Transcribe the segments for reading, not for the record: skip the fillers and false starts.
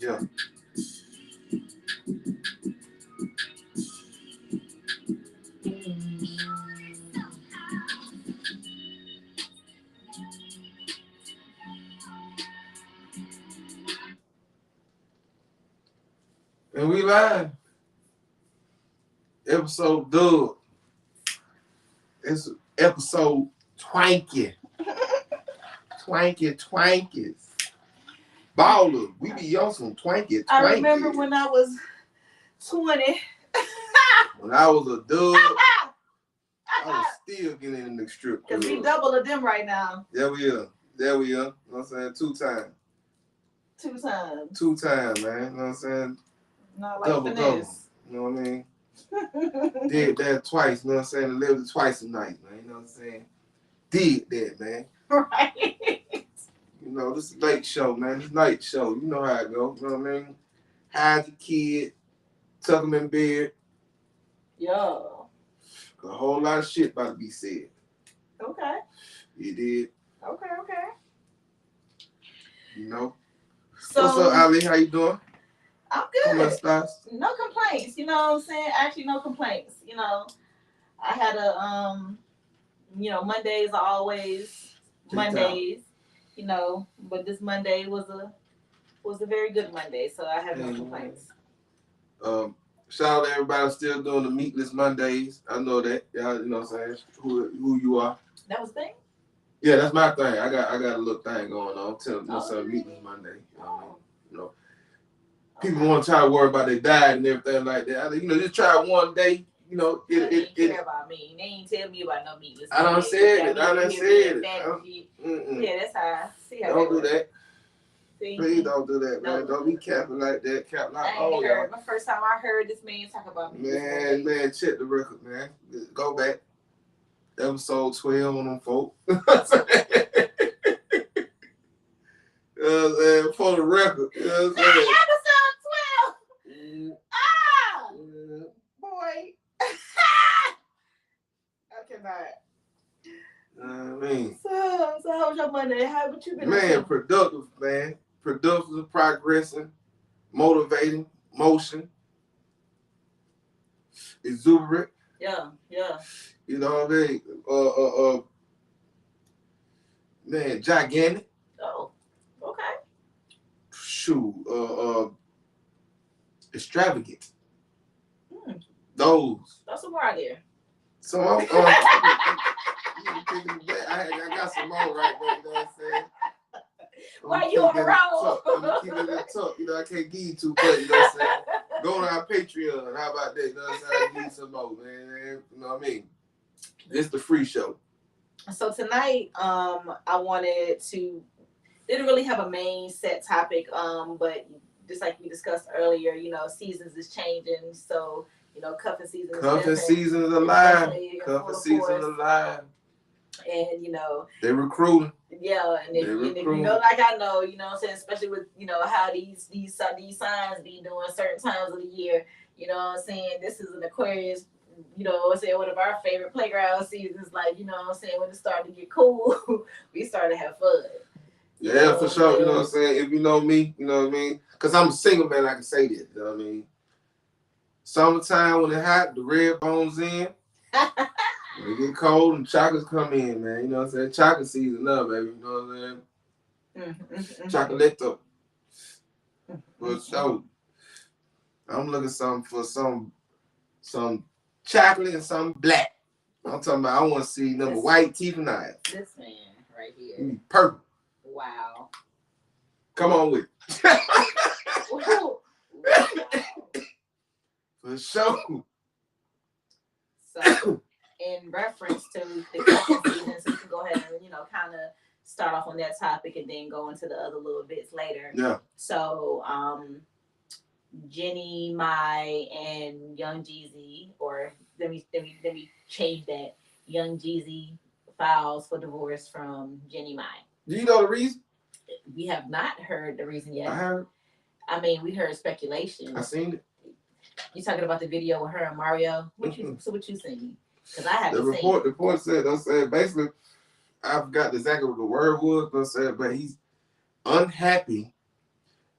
Yeah. And we live. Episode dub. It's episode twanky. Twankies. Baller. We be on some twanky. I remember when I was 20. When I was a dub, I was still getting in the strip club. Because we double of them right now. There we are. You know what I'm saying? 2 times. 2 times. 2 times, man. You know what I'm saying? Not like Double. finesse. You know what I mean? Did that twice, you know what I'm saying? Lived it twice a night, man. You know what I'm saying? Did that, man. Right. You know, this is late show, man. This night show. You know how it go. You know what I mean? Hide the kid, tuck him in bed. Yeah. A whole lot of shit about to be said. Okay. You did. Okay. You know? So, what's up, Ali? How you doing? I'm good. Stars? No complaints. You know what I'm saying? Actually, no complaints. You know, I had a, Mondays are always Mondays. You know, but this Monday was a very good Monday, so I have no complaints. Shout out to everybody still doing the Meatless Mondays. I know that. Y'all, you know what I'm saying? Who you are. That was the thing? Yeah, that's my thing. I got a little thing going on. Telling myself Meatless Monday. You know, people want to try to worry about their diet and everything like that. You know, just try it one day. You know, they ain't care about me. They ain't tell me about no meatless. I done said it. Yeah, that's how I see how. Don't do that. See? Please don't do that, man. Don't be capping like that. Cap like all y'all. My first time I heard this man talk about me. Man, check the record, man. Go back. Episode 12 on them folk. For the record. You know what I'm saying? Episode 12! Boy. I cannot. I mean. So how was your Monday? What you been doing? Man, productive, man. Productive, progressing, motivating, motion, exuberant. Yeah. You know what I mean? Man, gigantic. Oh, okay. Shoot, extravagant. Those. Throw some more out there. So I got some more right there, you know what I'm saying? Why you on the road? I'm keeping it tucked. You know, I can't give you too much, you know what I'm saying? Go on our Patreon. How about that? You know what I'm saying? I give you some more, man. You know what I mean? It's the free show. So tonight, I wanted to, didn't really have a main set topic, but just like we discussed earlier, you know, seasons is changing. So, you know, cuffing season is alive. Cuffing season is alive. And, you know, they're recruiting. Yeah, and if you know, like I know, you know what I'm saying, especially with, you know, how these signs be doing certain times of the year, you know what I'm saying, this is an Aquarius, you know what I'm saying, one of our favorite playground seasons, like, you know what I'm saying, when it started to get cool, we started to have fun. Yeah, for sure, you know what I'm saying, if you know me, you know what I mean, because I'm a single man, I can say this, you know what I mean. Summertime when it's hot, the red bones in. When it get cold and chocolates come in, man. You know what I'm saying? Chocolate season up, baby. You know what I'm saying? Chocolatito. But so, I'm looking for some chocolate and some black. I'm talking about I want to see number white teeth and eyes. This man right here. Purple. Wow. Come on with it. Wow. For sure. So, in reference to the cuffing season, so we can go ahead and, you know, kind of start off on that topic and then go into the other little bits later. Yeah. So, Jenny, Mai, and Young Jeezy, or let me change that. Young Jeezy files for divorce from Jenny Mai. Do you know the reason? We have not heard the reason yet. I heard. I mean, we heard speculation. I seen it. You talking about the video with her and Mario? What you seen? Because I haven't seen it. The report said, I said, basically, I forgot exactly what the word was, but I said, but he's unhappy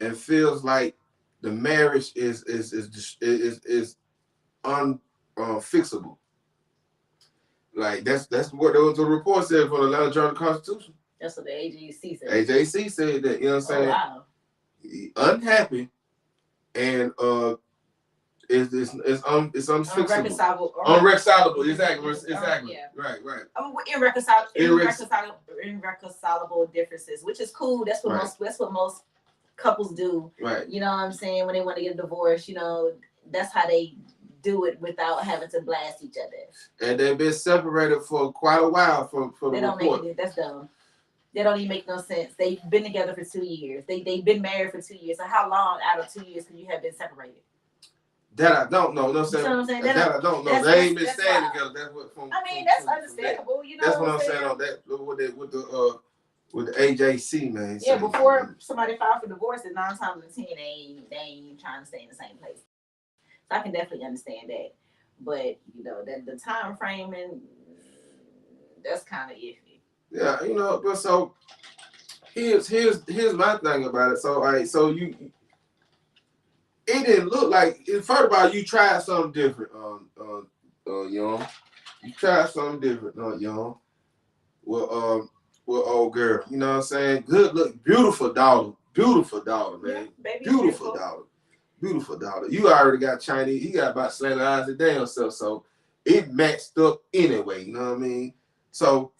and feels like the marriage is unfixable. Like that's what there was a report said from the Atlanta Journal Constitution. That's what the AJC said. AJC said that, you know what I'm saying? Wow. Unhappy and it's unfixable. Unreconcilable. Exactly. Yeah. Right. Irreconcilable differences, which is cool. That's what most couples do. Right. You know what I'm saying? When they want to get a divorce, that's how they do it without having to blast each other. And they've been separated for quite a while for the report. That's dumb. That don't even make no sense. They've been together for 2 years. They've been married for 2 years. So how long out of 2 years could you have been separated? That I don't know. No, saying? You know what I'm saying? That I don't know. They ain't been staying together. That's what. That's understandable. That's what I'm saying on that with the AJC, man. Yeah, before somebody filed for divorce, 9 times out of 10 they ain't trying to stay in the same place. So I can definitely understand that. But that the time framing, that's kind of iffy. Yeah, but so here's my thing about it. So it didn't look like. First of all, you tried something different, young. You tried something different, young. With old girl. You know what I'm saying? Good look, beautiful daughter, man. Yeah, beautiful daughter. You already got Chinese. You got about slanted eyes a damn self, so it matched up anyway. You know what I mean? So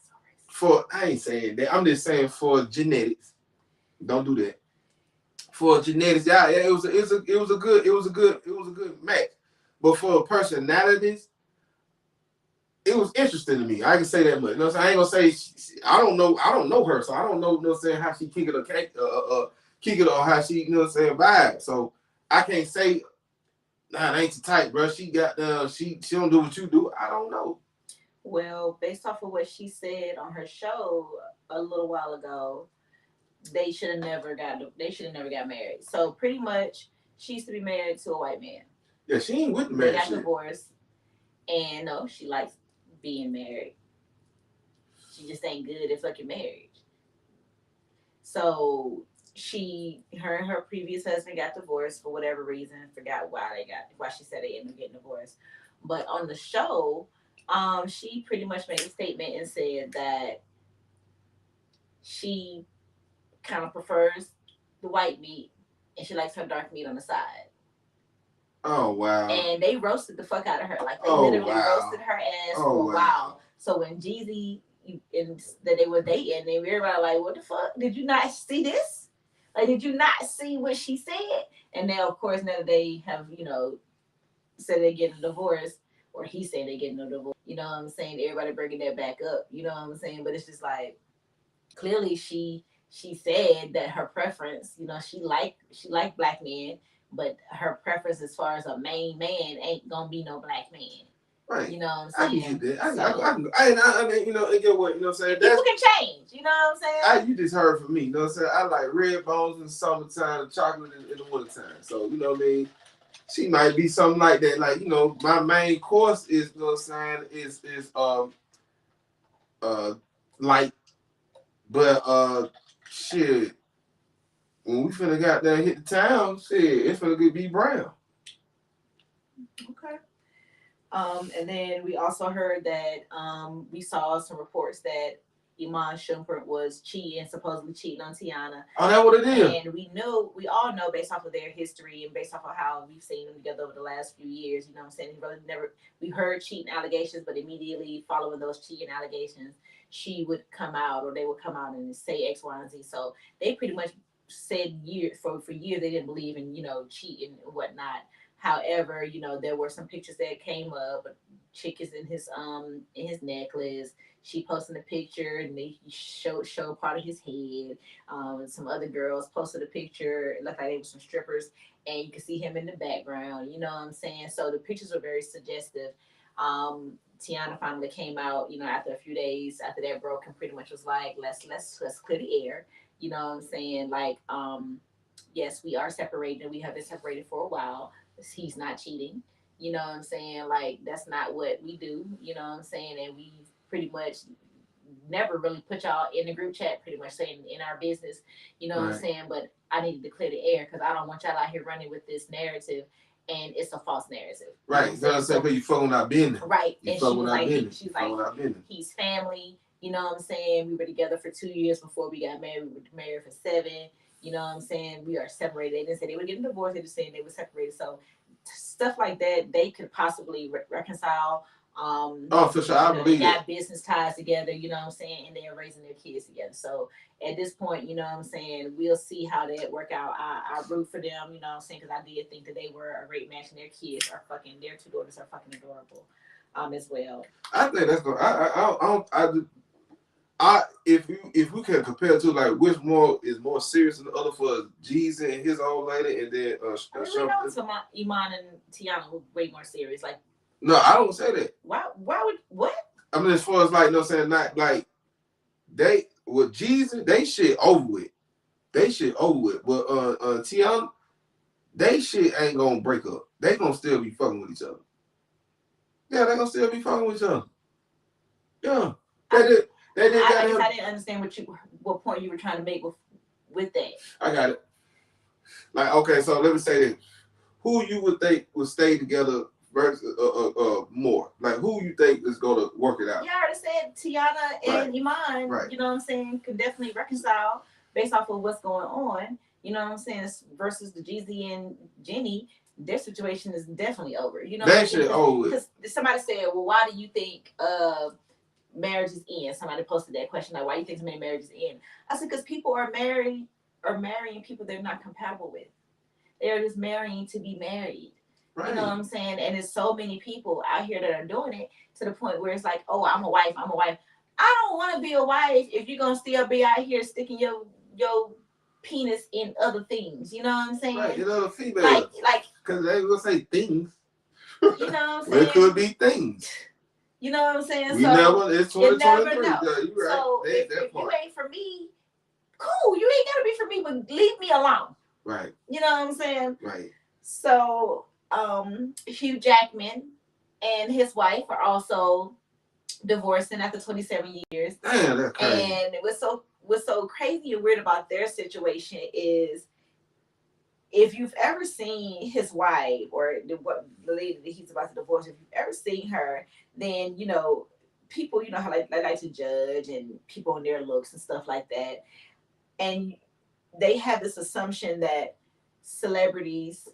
I ain't saying that. I'm just saying for genetics. Don't do that. For genetics, yeah, it was a good match. But for personalities, it was interesting to me. I can say that much. You know what I'm saying? I ain't gonna say I don't know her, so I don't know, you know what I'm saying, how she kick it or how she, you know what I'm saying, vibe. So I can't say, nah, it ain't your type, bro. She got she don't do what you do. I don't know. Well, based off of what she said on her show a little while ago, they should have never got married. So pretty much, she used to be married to a white man. Yeah, she ain't with the marriage. They got divorced, and no, she likes being married. She just ain't good at fucking marriage. So her and her previous husband got divorced for whatever reason. Forgot why she said they ended up getting divorced. But on the show, she pretty much made a statement and said that she kind of prefers the white meat and she likes her dark meat on the side. Oh wow! And they roasted the fuck out of her. Like they literally roasted her ass for a while. So when Jeezy and that they were dating, they were like, "What the fuck? Did you not see this? Like, did you not see what she said?" And now, of course, now that they have said they're getting a divorce, or he said they're getting a divorce. You know what I'm saying? Everybody bringing that back up. You know what I'm saying? But it's just like clearly she said that her preference, she like black men. But her preference as far as a main man ain't gonna be no black man. Right. You know what I'm saying? I can get that. I mean, and get what, you know what I'm saying? People can change, you know what I'm saying? You just heard from me, you know what I'm saying? I like red bones in the summertime and chocolate in the wintertime. So, you know what I mean? She might be something like that. Like, my main course is, you know what I'm saying, is light. But shit. When we finna got there hit the town, shit, it's finna be brown. Okay. And then we also heard that we saw some reports that Iman Shumpert was supposedly cheating on Tiana. Oh, that's what it is. And we all know based off of their history and based off of how we've seen them together over the last few years, you know what I'm saying? We heard cheating allegations, but immediately following those cheating allegations, she would come out or they would come out and say X, Y, and Z. So they pretty much said for years they didn't believe in cheating and whatnot. However, there were some pictures that came up. A chick is in his necklace. She posted a picture and they showed part of his head. Some other girls posted a picture. It looked like they were some strippers, and you could see him in the background. You know what I'm saying? So the pictures were very suggestive. Tiana finally came out, after a few days after that broke, and pretty much was like, let's clear the air. You know what I'm saying? Like, yes, we are separated. We have been separated for a while. He's not cheating. You know what I'm saying? Like, that's not what we do. You know what I'm saying? And we pretty much never really put y'all in the group chat, pretty much saying in our business, you know what I'm saying? But I needed to clear the air because I don't want y'all out here running with this narrative, and it's a false narrative. Right. You know what I'm saying? Because you fucking out business. Right. You and she was like, she's like, business. He's family. You know what I'm saying? We were together for 2 years before we got married. We were married for 7. You know what I'm saying? We are separated. They didn't say they were getting divorced. They were saying they were separated. So stuff like that, they could possibly reconcile. For sure. I believe they got business ties together, you know what I'm saying? And they're raising their kids together. So at this point, you know what I'm saying? We'll see how that work out. I root for them, you know what I'm saying? Because I did think that they were a great match, and their kids are fucking, their 2 daughters are fucking adorable as well. I think that's going if we can compare to like which more is more serious than the other for Jeezy and his old lady, and then we know Iman and Tiana were way more serious. Like, no, I don't say that. Why would what? I mean, as far as like, you know what I'm saying, not like they with Jeezy, they shit over with. They shit over with. But Tiana, they shit ain't gonna break up. They gonna still be fucking with each other. Yeah, they gonna still be fucking with each other. Yeah. I didn't understand what point you were trying to make with that. I got it. Like, okay, so let me say this: who you would think would stay together versus more? Like, who you think is gonna work it out? Yeah, I already said Tiana and Iman. Right. You know what I'm saying? Could definitely reconcile based off of what's going on. You know what I'm saying? Versus the Jeezy and Jenny, their situation is definitely over. You know, that shit over. Because somebody said, "Well, why do you think marriages end?" Somebody posted that question, like, why do you think so many marriages end? I said, because people are marrying people they're not compatible with. They're just marrying to be married. Right. You know what I'm saying? And there's so many people out here that are doing it to the point where it's like, oh, I'm a wife. I don't want to be a wife if you're gonna still be out here sticking your penis in other things. You know what I'm saying? Right, in other females. Like, because they will say things. You know what I'm saying? Well, it could be things. You know what I'm saying? It's 2023. Yeah, you're right. So if you ain't for me, cool. You ain't gotta be for me, but leave me alone. Right. You know what I'm saying? Right. So Hugh Jackman and his wife are also divorcing after 27 years. Damn, that's crazy. And what's so crazy and weird about their situation is, if you've ever seen his wife or the lady that he's about to divorce, if you've ever seen her, then, you know, people, you know how they like to judge and people on their looks and stuff like that. And they have this assumption that celebrities,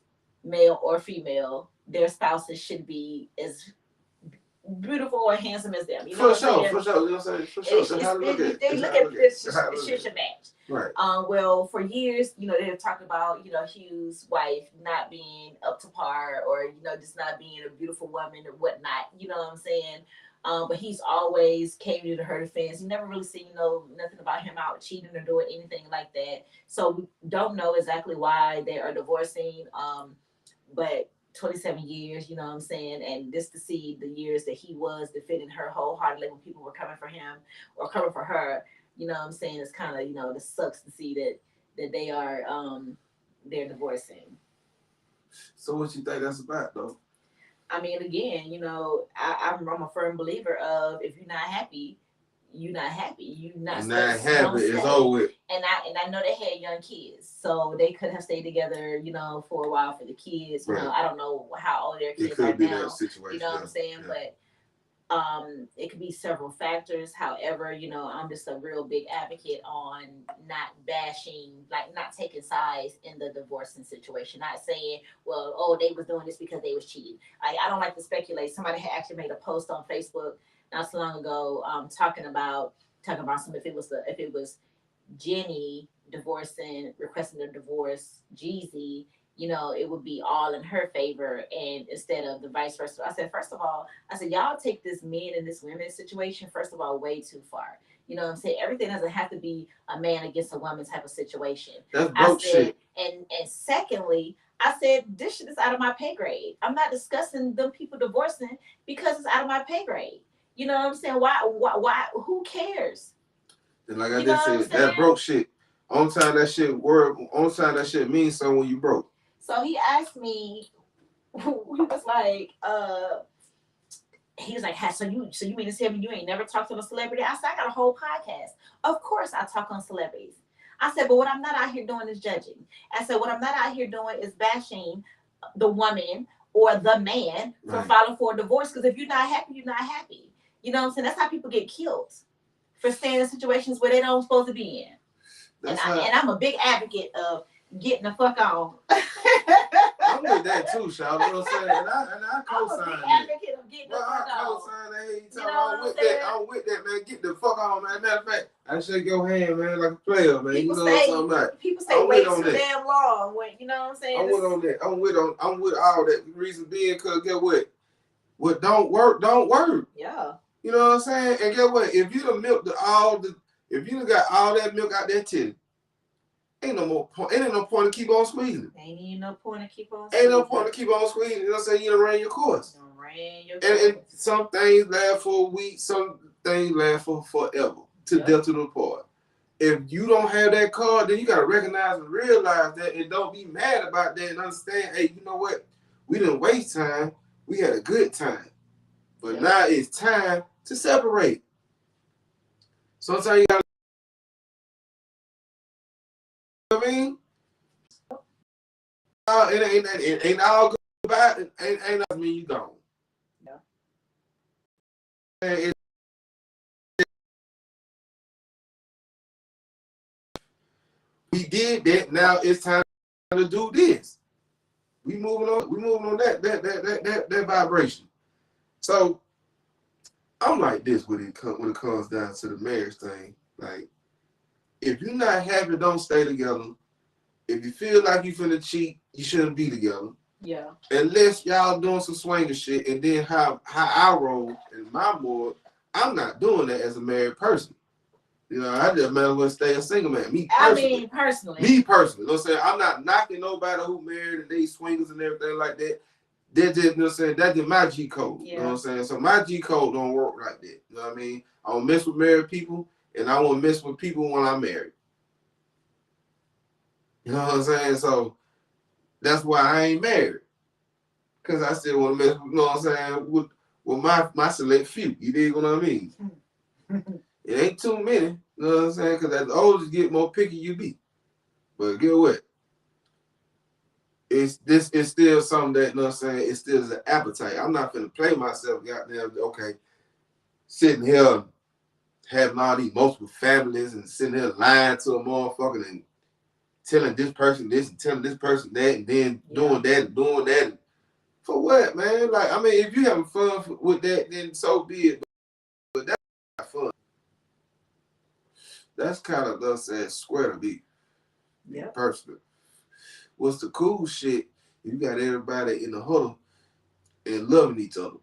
male or female, their spouses should be as beautiful or handsome as them. You know for sure. You know what I'm saying? For sure. They look at this, it should match. Right. Well, for years, you know, they've talked about, you know, Hugh's wife not being up to par, or, you know, just not being a beautiful woman or whatnot. You know what I'm saying? But he's always came to her defense. You never really seen nothing about him out cheating or doing anything like that. So we don't know exactly why they are divorcing. But 27 years, you know what I'm saying? And just to see the years that he was defending her wholeheartedly when people were coming for him or coming for her, you know what I'm saying? It's kind of, you know, this sucks to see that they are, they're divorcing. So what you think that's about, though? I mean, again, you know, I'm a firm believer of, if you're not happy, you're not happy. You're not happy. It's over with. And I know they had young kids, so they could have stayed together, you know, for a while for the kids. You know, I don't know how old their kids are now. You know what I'm saying? Yeah. But it could be several factors. However, you know, I'm just a real big advocate on not bashing, like not taking sides in the divorcing situation. Not saying, well, oh, they was doing this because they was cheating. I don't like to speculate. Somebody had actually made a post on Facebook not so long ago, talking about some, if it was Jenny requesting a divorce, Jeezy, you know, it would be all in her favor, and instead of the vice versa. I said, first of all, y'all take this men and this women situation, first of all, way too far. You know what I'm saying? Everything doesn't have to be a man against a woman type of situation. That's broke shit. And secondly, I said, this shit is out of my pay grade. I'm not discussing them people divorcing because it's out of my pay grade. You know what I'm saying? Why? Who cares? And like I just said, that broke shit. Only time that shit means something when you broke. So he asked me, he was like, he was like, so you mean to tell me you ain't never talked to a celebrity? I said, I got a whole podcast. Of course I talk on celebrities. I said, but what I'm not out here doing is judging. I said, what I'm not out here doing is bashing the woman or the man for filing for a divorce. Because if you're not happy, you're not happy. You know what I'm saying? That's how people get killed, for staying in situations where they don't supposed to be in. And I'm a big advocate of getting the fuck on. I'm with that too, Shaw. You know what I'm saying? And I co-sign that. I'm a big advocate of getting the fuck on. I co-sign that. I'm with that, man. Get the fuck on, man. Matter of fact, I shake your hand, man, like a player, man. People you know what I'm talking about. People say wait too damn long. When, you know what I'm saying? I'm with on that. I'm with all that. The reason being, cause get what don't work, don't work. Yeah. You know what I'm saying? And get what? If you done milked if you done got all that milk out there titty, ain't no point to keep on squeezing. Ain't even no point to keep on squeezing. Ain't no point to keep on squeezing. You know what I'm saying? You done ran your course. And some things last for a week, some things last for forever. To death to the part. If you don't have that card, then you gotta recognize and realize that, and don't be mad about that, and understand, hey, you know what? We didn't waste time. We had a good time. But now it's time to separate. Sometimes you gotta, you know what I mean? It ain't all good about it. Ain't nothing mean you gone. Yeah. We did that. Now it's time to do this. We moving on that vibration. So I'm like this when it comes down to the marriage thing. Like, if you're not happy, don't stay together. If you feel like you finna cheat, you shouldn't be together. Yeah. Unless y'all doing some swinger shit, and then how I roll in my board, I'm not doing that as a married person. You know, I just might as well stay a single man. Me personally. You know what I'm saying? I'm not knocking nobody who married and they swingers and everything like that. They're just, you know what I'm saying? That's just my G code. Yeah. You know what I'm saying? So my G code don't work like that. You know what I mean? I don't mess with married people, and I won't mess with people when I'm married. You know what I'm saying? So that's why I ain't married. Because I still want to mess with, you know what I'm saying, with my select few. You dig what I mean? It ain't too many. You know what I'm saying? Because as the older you get, more picky you be. But get what? It's still something that, you know what I'm saying, it still is an appetite. I'm not finna play myself, goddamn, okay, sitting here having all these multiple families and sitting here lying to a motherfucker and telling this person this and telling this person that and then doing that and doing that. For what, man? Like, I mean, if you having fun with that, then so be it. But that's not fun. That's kind of, us as square to be. Yeah. Personally. What's the cool shit? You got everybody in the huddle and loving each other.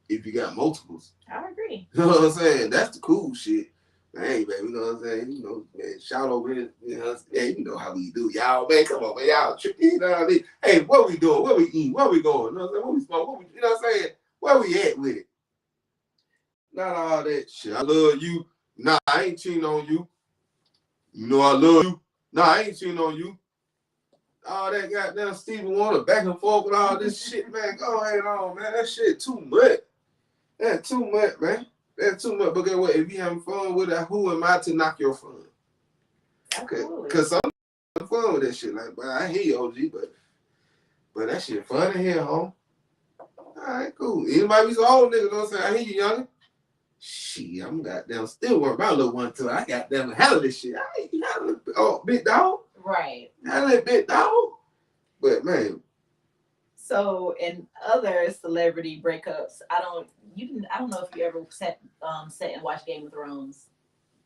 If you got multiples. I agree. You know what I'm saying? That's the cool shit. Hey, baby, you know what I'm saying? You know, man, shout over here. You know, hey, you know how we do. Y'all, man, come on, man. Y'all tricky. You know what I mean? Hey, what we doing? What we eating? Where we going? You know what I'm saying? What we smoke? You know what I'm saying? Where we at with it? Not all that shit. I love you. Nah, I ain't cheating on you. You know I love you. Nah, I ain't cheating on you. All that goddamn Stevie Wonder back and forth with all this shit, man. Go ahead on, man. That shit too much. That's too much, man. That's too much. But guess what? If you having fun with it, who am I to knock your fun? Because some have fun with that shit. Like, but I hear you, OG, but that shit fun in here, home. All right, cool. Anybody be so old nigga, know what I'm saying? I hear you, youngin'. Shit, I'm goddamn still working my little one too. I got damn handle this shit. I ain't handle it, big dog. Right. Handle it, big dog. But man. So in other celebrity breakups, I don't know if you ever sat and watched Game of Thrones.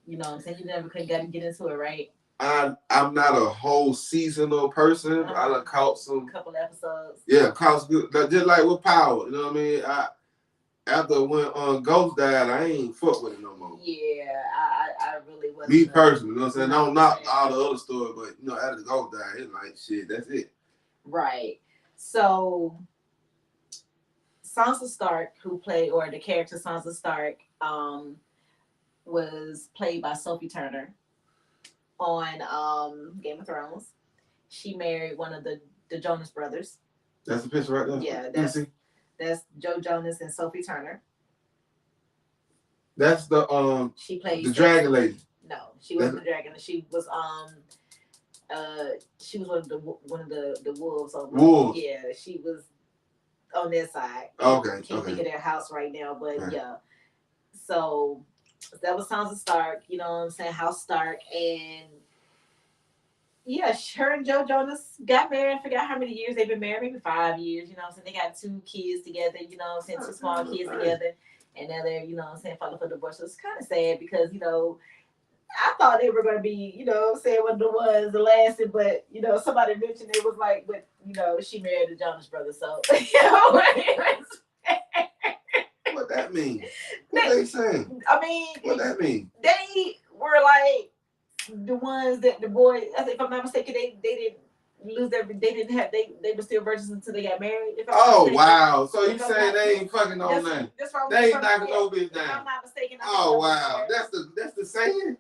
You know what I'm saying? You never could get into it, right? I'm not a whole seasonal person. I done caught some couple episodes. Yeah, caught good. Just like with Power, you know what I mean? After when Ghost died, I ain't fuck with it no more. Yeah, I really wasn't. Me personally, you know what I'm saying? I don't knock all the other stories, but you know, after the Ghost died, it's like shit, that's it. Right. So Sansa Stark, the character Sansa Stark, was played by Sophie Turner on Game of Thrones. She married one of the Jonas Brothers. That's the picture right there. Yeah, That's Joe Jonas and Sophie Turner. That's the she played the dragon lady. No, she wasn't the dragon. She was one of the wolves on wolves. Yeah, she was on that side. Okay. Can't think of their house right now, but yeah. So that was Sansa Stark, you know what I'm saying? House Stark. And yeah, her and Joe Jonas got married. I forgot how many years they've been married, maybe 5 years, you know what I'm saying? They got 2 kids together, you know what I'm saying? 2 small kids together. And now they're, you know what I'm saying, filing for divorce. So it's kind of sad because, you know, I thought they were going to be, you know, saying what the ones the lasted, but, you know, somebody mentioned it was like, but, you know, she married the Jonas Brothers. So, you know, what that mean? What they saying? I mean, what that mean? They were like the ones that the boy, I think if I'm not mistaken, they didn't lose their, they were still virgins until they got married. Oh wow! So you saying they ain't fucking on nothing? They ain't knocking no bitch down. If I'm not mistaken. Oh wow! That's the saying.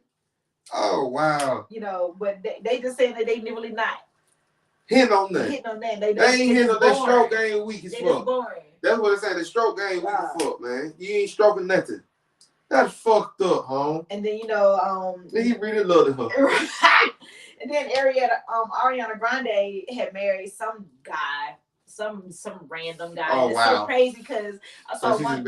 Oh wow! You know, but they just saying that they really not hitting on nothing. They ain't hitting on that stroke game weak as fuck. That's what they say. The stroke game weak as fuck, man. You ain't stroking nothing. That's fucked up, home. And then you know, he really loved her. And then Ariana Grande had married some guy, some random guy. Oh, it's wow. So crazy because I saw one.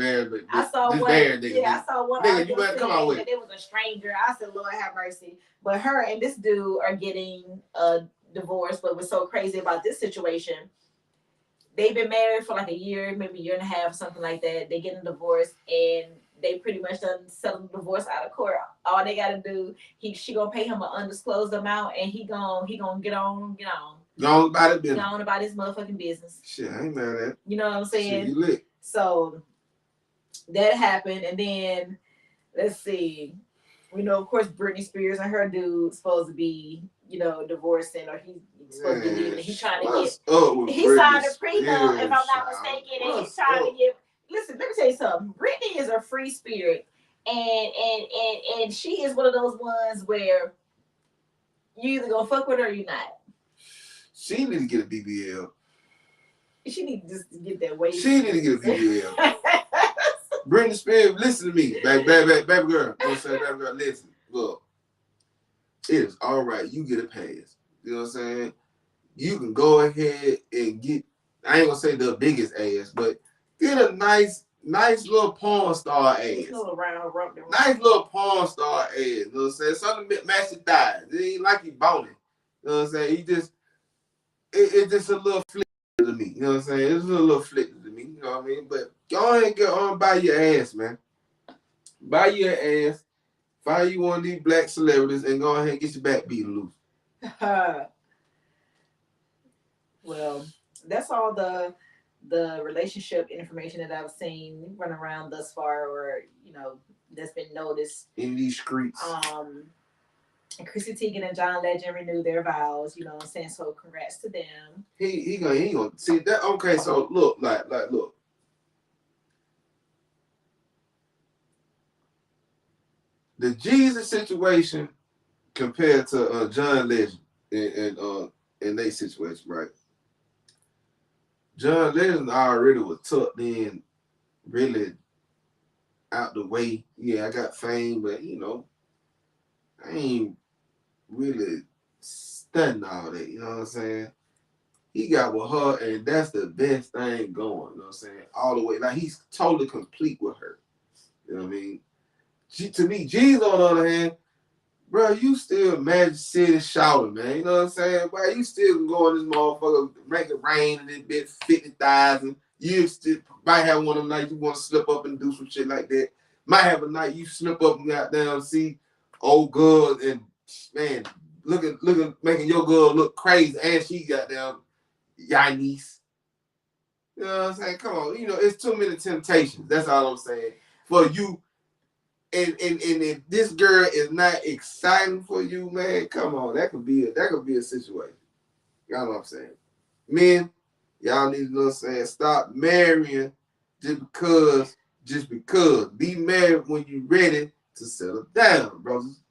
I saw one. Yeah, I saw one. Nigga, you better come out with it. It was a stranger. I said, Lord have mercy. But her and this dude are getting a divorce. But what's so crazy about this situation? They've been married for like a year, maybe a year and a half, something like that. They get a divorce and they pretty much done settled the divorce out of court. All they gotta do, she gonna pay him an undisclosed amount, and he gonna get on. Go on about it, business. Go on about his motherfucking business. Shit, I ain't mad at it. You know what I'm saying? Shit, you lit. So that happened, and then let's see. We know, of course, Britney Spears and her dude supposed to be, you know, divorcing, or he's supposed to be leaving. He's trying to get. He signed a prenup, if I'm not mistaken, and he's trying to get. Listen, let me tell you something. Britney is a free spirit, and she is one of those ones where you either gonna fuck with her or you're not. She need to get a BBL. She need to just get that weight. She need to get a BBL. Britney Spears, listen to me, baby girl. Don't say baby girl. Listen, look, it is all right. You get a pass. You know what I'm saying? You can go ahead and get. I ain't gonna say the biggest ass, but get a nice little porn star ass. Nice little porn star ass. You know what I'm saying? Something that match your thighs. It ain't like you bony. You know what I'm saying? You just, it's just a little flick to me. You know what I'm saying? It's a little flick to me. You know what I mean? But go ahead and get on, buy your ass, man. Buy your ass. Find you one of these black celebrities and go ahead and get your back beaten loose. Well, that's all the relationship information that I've seen run around thus far, or you know, that's been noticed in these streets. And Chrissy Teigen and John Legend renewed their vows. You know what I'm saying? So congrats to them. He gonna see that. Okay, so look, look. The Jesus situation compared to John Legend in their situation, right? John Legend already was tucked in, really out the way. Yeah, I got fame, but you know, I ain't really studying all that. You know what I'm saying? He got with her, and that's the best thing going. You know what I'm saying? All the way, like he's totally complete with her. You know what I mean? To me, Jesus, on the other hand, bro, you still Magic City shouting, man. You know what I'm saying? Bro, you still can go in this motherfucker, make it rain and it bit 50,000. You still might have one of them nights you want to slip up and do some shit like that. Might have a night you slip up and got down and see old girl and man, looking, making your girl look crazy, and she got down niece. You know what I'm saying? Come on, you know it's too many temptations. That's all I'm saying for you. And if this girl is not exciting for you, man, come on, that could be a situation. Y'all know what I'm saying? Men, y'all need to know what I'm saying. Stop marrying just because. Be married when you're ready to settle down, brothers.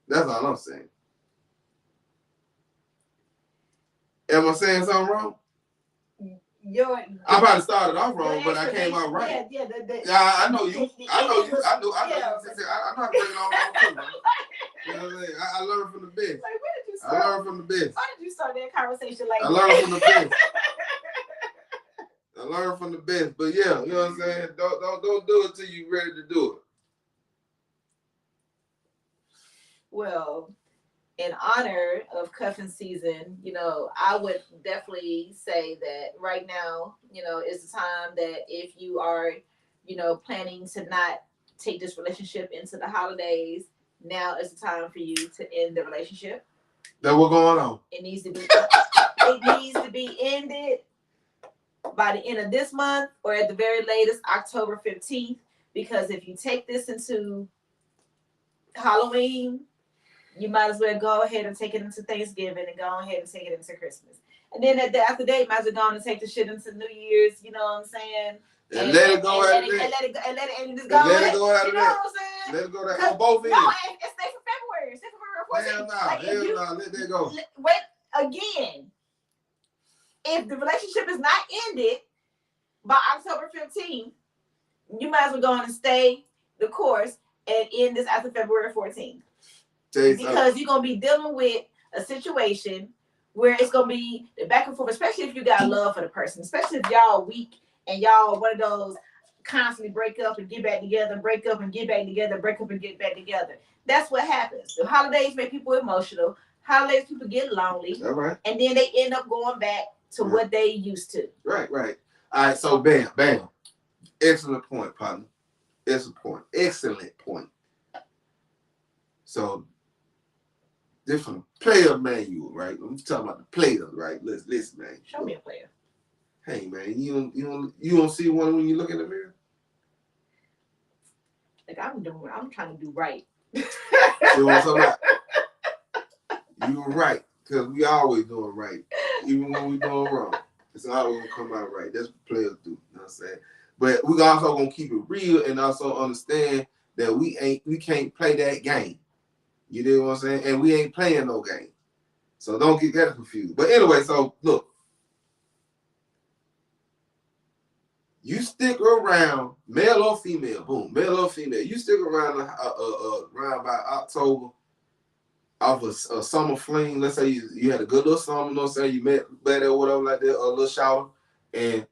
That's all I'm saying. Am I saying something wrong? I probably started off wrong, but I came out right. Yeah, I know you. I know you. I know how to break it all wrong too, man. You know what I'm saying? I learned from the best. Like, where did you start? I learned from the best. Why did you start that conversation like that? I learned from the best. I learned from the best. But yeah, you know what I'm saying? Don't do it till you're ready to do it. Well, in honor of cuffing season, I would definitely say that right now, is the time that if you are, planning to not take this relationship into the holidays, now is the time for you to end the relationship. That's what's going on. It needs to be ended by the end of this month or at the very latest October 15th. Because if you take this into Halloween, you might as well go ahead and take it into Thanksgiving and go ahead and take it into Christmas. And then after that, you might as well go on and take the shit into New Year's, you know what I'm saying? And let it go out of there. And let it go out of there. You know what I'm saying? Let it go out on both ends. No, it's stay for February. Stay for February 14th. Hell no. Let that go. Wait, again, if the relationship is not ended by October 15th, you might as well go on and stay the course and end this after February 14th. Because you're going to be dealing with a situation where it's going to be the back and forth, especially if you got love for the person, especially if y'all weak and y'all one of those constantly break up and get back together, break up and get back together, break up and get back together. That's what happens. The holidays make people emotional. Holidays, people get lonely. All right. And then they end up going back to what they used to. Right. All right, so bam. Excellent point, partner. Excellent point. So, this from the player manual, right? I'm talking about the players, right? Listen, man. Show me a player. Hey, man, you don't see one when you look in the mirror? Like I'm trying to do right. You know what I'm talking about? You were right, because we always doing right, even when we doing wrong. It's always gonna come out right. That's what players do. You know what I'm saying? But we also gonna keep it real and also understand that we can't play that game. You know what I'm saying? And we ain't playing no game. So don't get that confused. But anyway, so look. You stick around, male or female, boom, male or female. You stick around around by October off a summer fling. Let's say you had a good little summer, you know what I'm saying? You met better or whatever like that, a little shower, and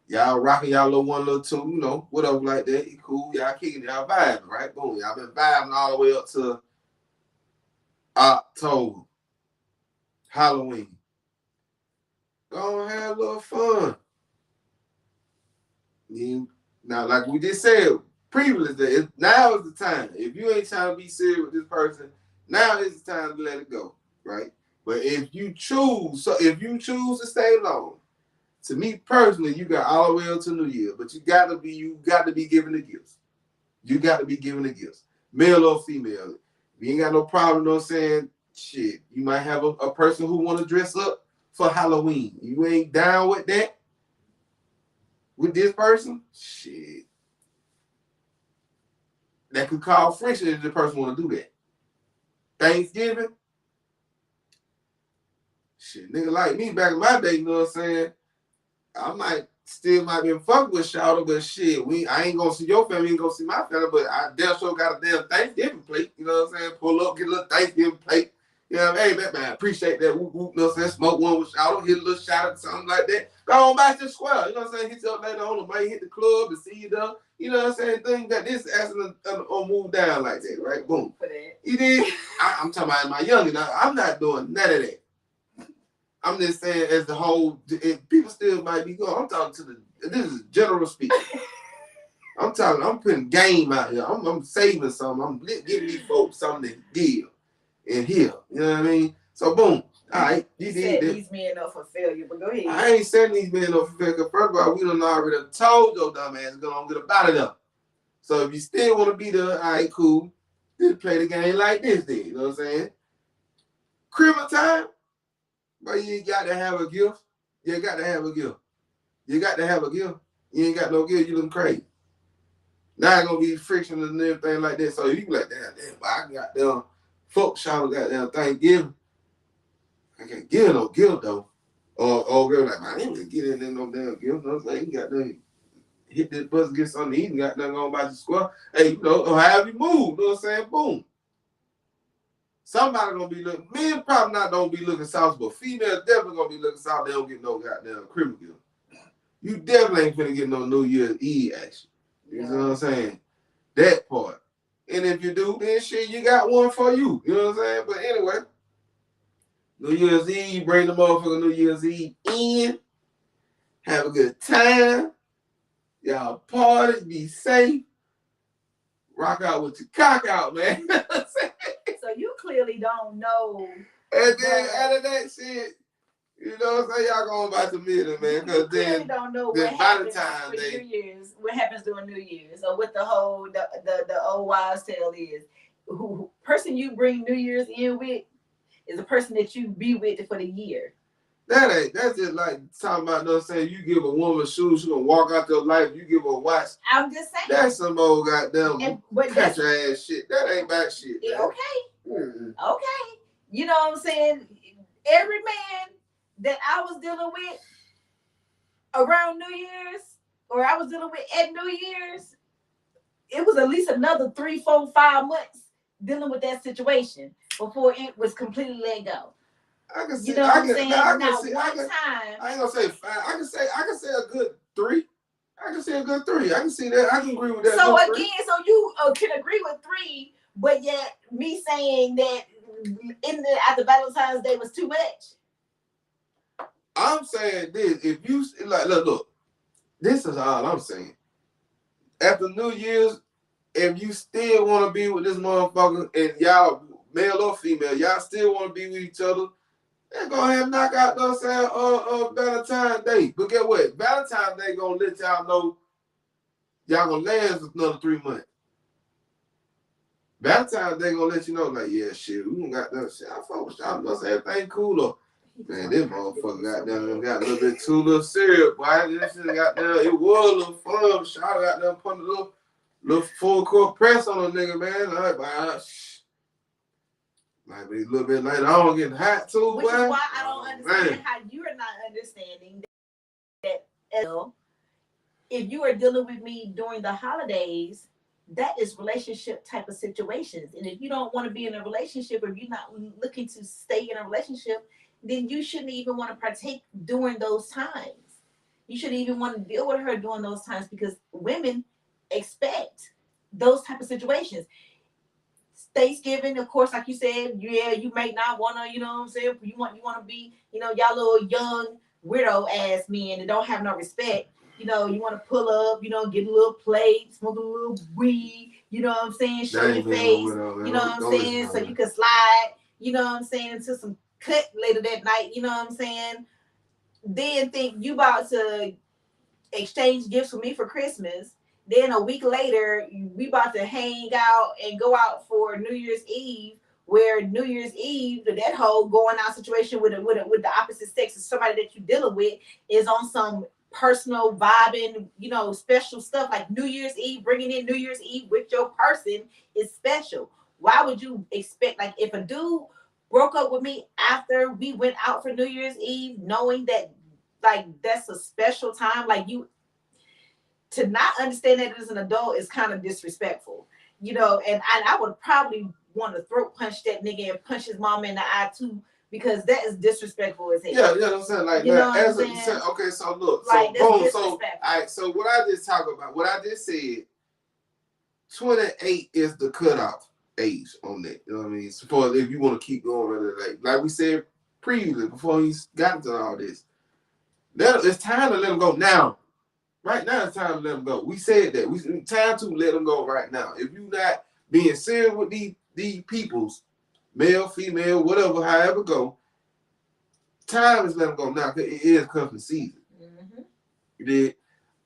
y'all rocking y'all little one, little two, whatever like that. You cool, y'all kicking, y'all vibing, right? Boom, y'all been vibing all the way up to October, Halloween. Go and have a little fun. Now, like we just said previously, now is the time. If you ain't trying to be serious with this person, now is the time to let it go, right? But if you choose to stay long, to me personally, you got all the way up to New Year, but you got to be giving the gifts. You got to be giving the gifts, male or female. If you ain't got no problem, no saying shit. You might have a person who want to dress up for Halloween. You ain't down with that. With this person, shit, that could cause friction if the person want to do that. Thanksgiving, shit, nigga like me back in my day, you know what I'm saying? I might be fucking with Shawty, but shit, I ain't gonna see your family, ain't gonna see my family, but I damn sure got a damn Thanksgiving plate, you know what I'm saying? Pull up, get a little Thanksgiving plate. You know what I mean? Hey, man, I appreciate that. Whoop, whoop, you know what I'm saying? Smoke one with Shawty, hit a little shot or something like that. Go on back to the square. You know what I'm saying? Hit you up later on, might hit the club and see you there. You know what I'm saying? Thing that this asking to move down like that, right? Boom. You did. I'm talking about my youngin'. I'm not doing none of that. I'm just saying as the whole, people still might be going. I'm talking to this is general speaking. I'm putting game out here. I'm saving something. I'm giving these folks something to give and here. You know what I mean? So boom. All right. You said these men up for failure, but go ahead. I ain't setting these men up for failure. First of all, we done already told your dumb ass go get about it up. So if you still want to be there, all right, cool. Just play the game like this then. You know what I'm saying? Christmas time, but you got to have a gift. You got to have a gift. You got to have a gift. You ain't got no gift, you looking crazy. Now it's going to be friction and everything like that. So you be like, damn, I got them folks shouting goddamn Thanksgiving. I can't give no gift though. Or girl like, man, I ain't gonna get in there no damn gift. You know what I'm saying? You got to hit this bus and get something to eat and got nothing on about the square. Hey, you know, or however you move, you know what I'm saying? Boom. Somebody gonna be looking, men probably not don't be looking saucy, but females definitely gonna be looking saucy. They don't get no goddamn criminal gift. You definitely ain't finna get no New Year's Eve action. You know what I'm saying? That part. And if you do, then shit, you got one for you. You know what I'm saying? But anyway, New Year's Eve, bring the motherfucker New Year's Eve in. Have a good time. Y'all party, be safe. Rock out with your cock out, man. So you clearly don't know. And then out of that shit, you know what I'm saying? Y'all going about the middle, man. Because then, don't know then what by happens the time for New Year's, what happens during New Year's, or what the whole the old wives' tale is. Who person you bring New Year's in with is a person that you be with for the year. That's just like talking about, you know what I'm saying? You give a woman shoes, she gonna walk out your life, you give her a watch. I'm just saying. That's some old goddamn country ass shit. That ain't bad shit. Yeah, okay. Okay. You know what I'm saying? Every man that I was dealing with around New Year's, or I was dealing with at New Year's, it was at least another 3, 4, 5 months dealing with that situation before it was completely let go. I can see. You know what I'm saying? I ain't gonna say 5. I can say a good 3. I can say a good 3. I can see that. I can agree with that. So again, so you can agree with 3, but yet me saying that after Valentine's Day was too much. I'm saying this. If you like, look, this is all I'm saying. After New Year's, if you still want to be with this motherfucker, and y'all, male or female, y'all still want to be with each other, they're go ahead and knock out those Valentine's Day. But get what? Valentine's Day gonna let y'all know y'all gonna last another 3 months. Valentine's Day gonna let you know, like, yeah, shit, we don't got that shit. I fuck with y'all, know everything cool though. Man, this motherfucker got a little bit too little serious, boy. This shit got down. It was a little fun. Shot got down, put a little full court press on a nigga, man. Like, might be a little bit later on getting hot too, which is why I don't understand how you are not understanding that if you are dealing with me during the holidays, that is relationship type of situations. And if you don't want to be in a relationship, or if you're not looking to stay in a relationship, then you shouldn't even want to partake during those times. You shouldn't even want to deal with her during those times, because women expect those type of situations. Thanksgiving, of course, like you said, yeah, you may not want to, you know what I'm saying? You want to be, y'all little young weirdo ass men that don't have no respect. You want to pull up, get a little plate, smoke a little weed, you know what I'm saying? Show your face, you know what I'm saying? So you can slide, you know what I'm saying, into some cut later that night, you know what I'm saying? Then think you about to exchange gifts with me for Christmas. Then a week later, we about to hang out and go out for New Year's Eve, where New Year's Eve, that whole going out situation with the opposite sex, is somebody that you're dealing with, is on some personal vibing, special stuff like New Year's Eve. Bringing in New Year's Eve with your person is special. Why would you expect, like, if a dude broke up with me after we went out for New Year's Eve, knowing that, like, that's a special time, like, you to not understand that as an adult is kind of disrespectful, and I would probably want to throat punch that nigga and punch his mom in the eye too, because that is disrespectful as hell. Yeah, you know what I'm saying? Like, okay, so look, like, so boom, so all right, so what I just talked about, what I just said, 28 is the cutoff age on that. You know what I mean? Suppose if you want to keep going, like we said previously before he got into all this, it's time to let him go now. Right now, it's time to let them go. We said that. It's time to let them go right now. If you're not being serious with these peoples, male, female, whatever, however go, time is let them go now, because it is cuffing season. Mm-hmm. You did.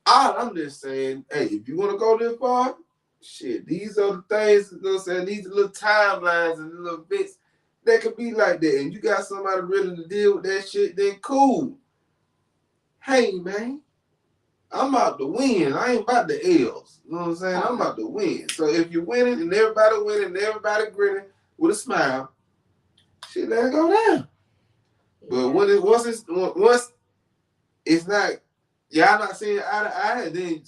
I'm just saying, hey, if you want to go this far, shit, these are the things, you know what I'm saying, these are little timelines and little bits that could be like that. And you got somebody willing to deal with that shit, then cool. Hey, man. I'm about to win. I ain't about the L's. You know what I'm saying? I'm about to win. So if you're winning and everybody winning and everybody grinning with a smile, shit, let it go down. But when once it's not, y'all not seeing eye to eye, and then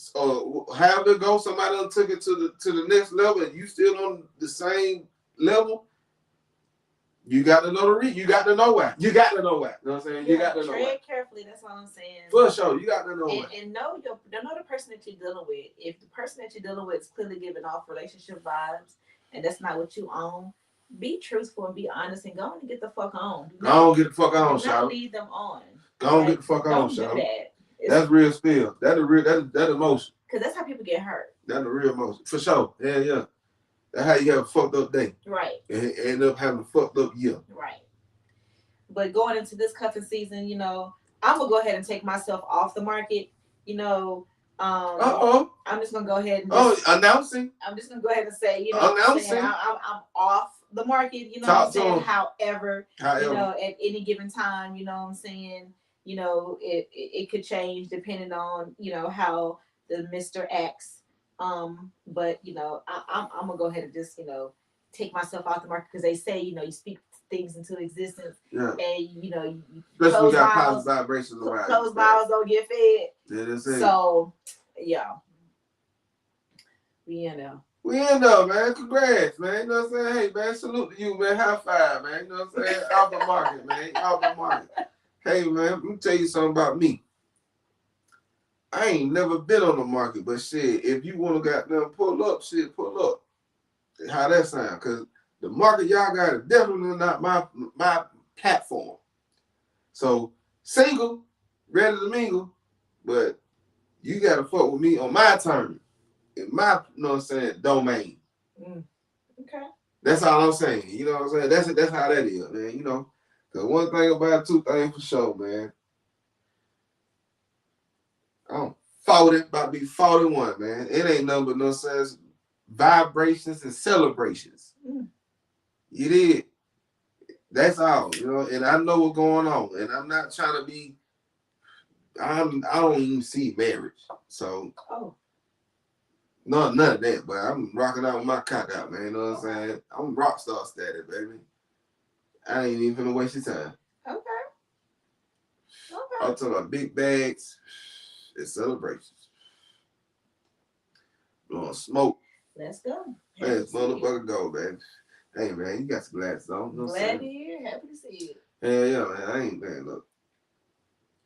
have to go. Somebody else took it to the next level, and you still on the same level. You got to know you got to know why. You got to know why. You know what I'm saying? You got to know why. Tread carefully. That's all I'm saying. For sure, you got to know why. And know the person that you're dealing with. If the person that you're dealing with is clearly giving off relationship vibes, and that's not what you own, be truthful and be honest, and go on and get the fuck on. Go on, get the fuck on, Shawty. Don't leave them on. Go on, get the fuck on, Shawty. Don't do that. That's real spill. That's emotion. Because that's how people get hurt. That's the real emotion. For sure. Yeah. That's how you have a fucked up day. Right. And end up having a fucked up year. Right. But going into this cuffing season, I'm going to go ahead and take myself off the market. I'm just going to go ahead and announcing. I'm just going to go ahead and say, announcing. I'm off the market, what I'm saying? However, at any given time, what I'm saying? It could change depending on, how the Mr. X. But I'm gonna go ahead and just take myself off the market because they say you speak things into existence, and you especially got positive vibrations around. Closed mouths don't get fed. Yeah, that's it. So yeah, we in there, man. Congrats, man. You know what I'm saying? Hey, man, salute to you, man. High five, man. You know what I'm saying? Off the market, man. Off the market. Hey, man, let me tell you something about me. I ain't never been on the market, but shit, if you want to goddamn pull up. How that sound? Because the market y'all got is definitely not my platform. So, single, ready to mingle, but you got to fuck with me on my terms, in my, domain. Okay. That's all I'm saying. You know what I'm saying? That's how that is, man. Because one thing about two things for sure, man. I'm 40, about to be 41, man. It ain't nothing but sense. Vibrations and celebrations. You did. That's all, and I know what's going on. And I'm not trying to be, I don't even see marriage. So, none of that, but I'm rocking out with my cock out, man. You know what I'm saying? I'm rock star status, baby. I ain't even finna waste your time. Okay. I'm talking about big bags. It's celebrations. Blowing smoke. Let's go. Let's motherfucker go, baby. Hey, man, you got some glasses on. Glad to hear. Happy to see it. Yeah, man. I ain't man. Look,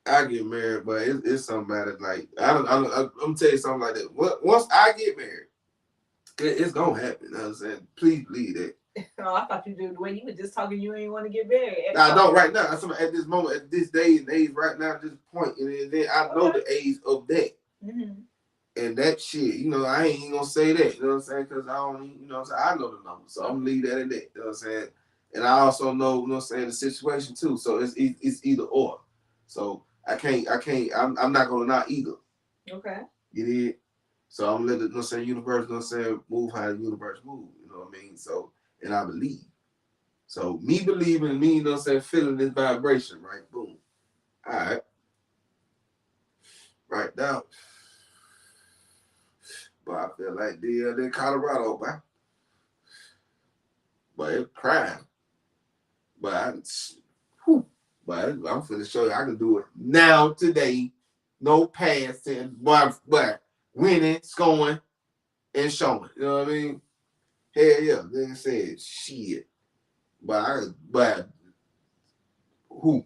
I get married, but it's somebody like I'm tell you something like that. Once I get married, it's gonna happen. You know what I'm saying? Please believe that. Oh, I thought you did the way you were just talking. You ain't want to get married. I don't right now. At this moment, at this day and age, right now, at this point, and then I know the age of that. Mm-hmm. And that shit, I ain't even gonna say that. You know what I'm saying? Because I don't, I know the number, so I'm gonna leave that in there. You know what I'm saying? And I also know, the situation too. So it's either or. So I'm not gonna not either. Okay. You did. So I'm gonna let the universe, move how the universe moves. You know what I mean? So, and I believe. So me believing, me, feeling this vibration, right? Boom. All right. Right now. But I feel like the Colorado, boy. But it's crime. But I'm finna show you I can do it now, today. No past and but winning, scoring, and showing. You know what I mean? Hell yeah. Then said shit. But who?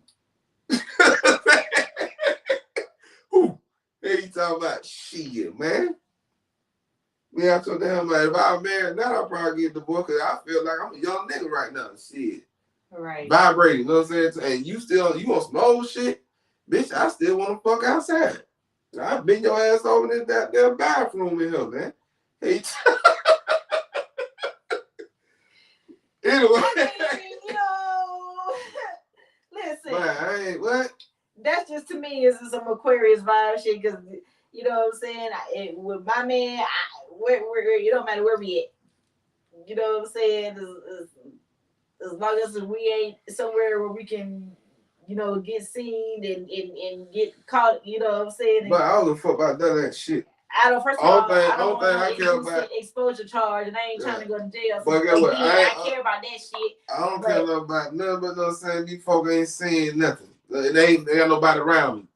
Who? Hey, you talking about shit, man? Yeah, so damn, like, if I'm married now, I'll probably get divorced because I feel like I'm a young nigga right now. Shit. Right. Vibrating, you know what I'm saying? And you want some old shit? Bitch, I still want to fuck outside. I bend your ass over in that damn bathroom in here, man. Hey. Anyway. Listen. Man, I ain't, what? That's just, to me, is some Aquarius vibe shit because, you know what I'm saying? With my man, we're it don't matter where we at. You know what I'm saying? As long as we ain't somewhere where we can, get seen and get caught, you know what I'm saying? But I don't give a fuck about that shit. I don't. First of all, I don't want no exposure charge, and I ain't trying to go to jail. So but guess what? I care about that shit. I don't care about nothing but no saying these folks ain't saying nothing. They got nobody around me.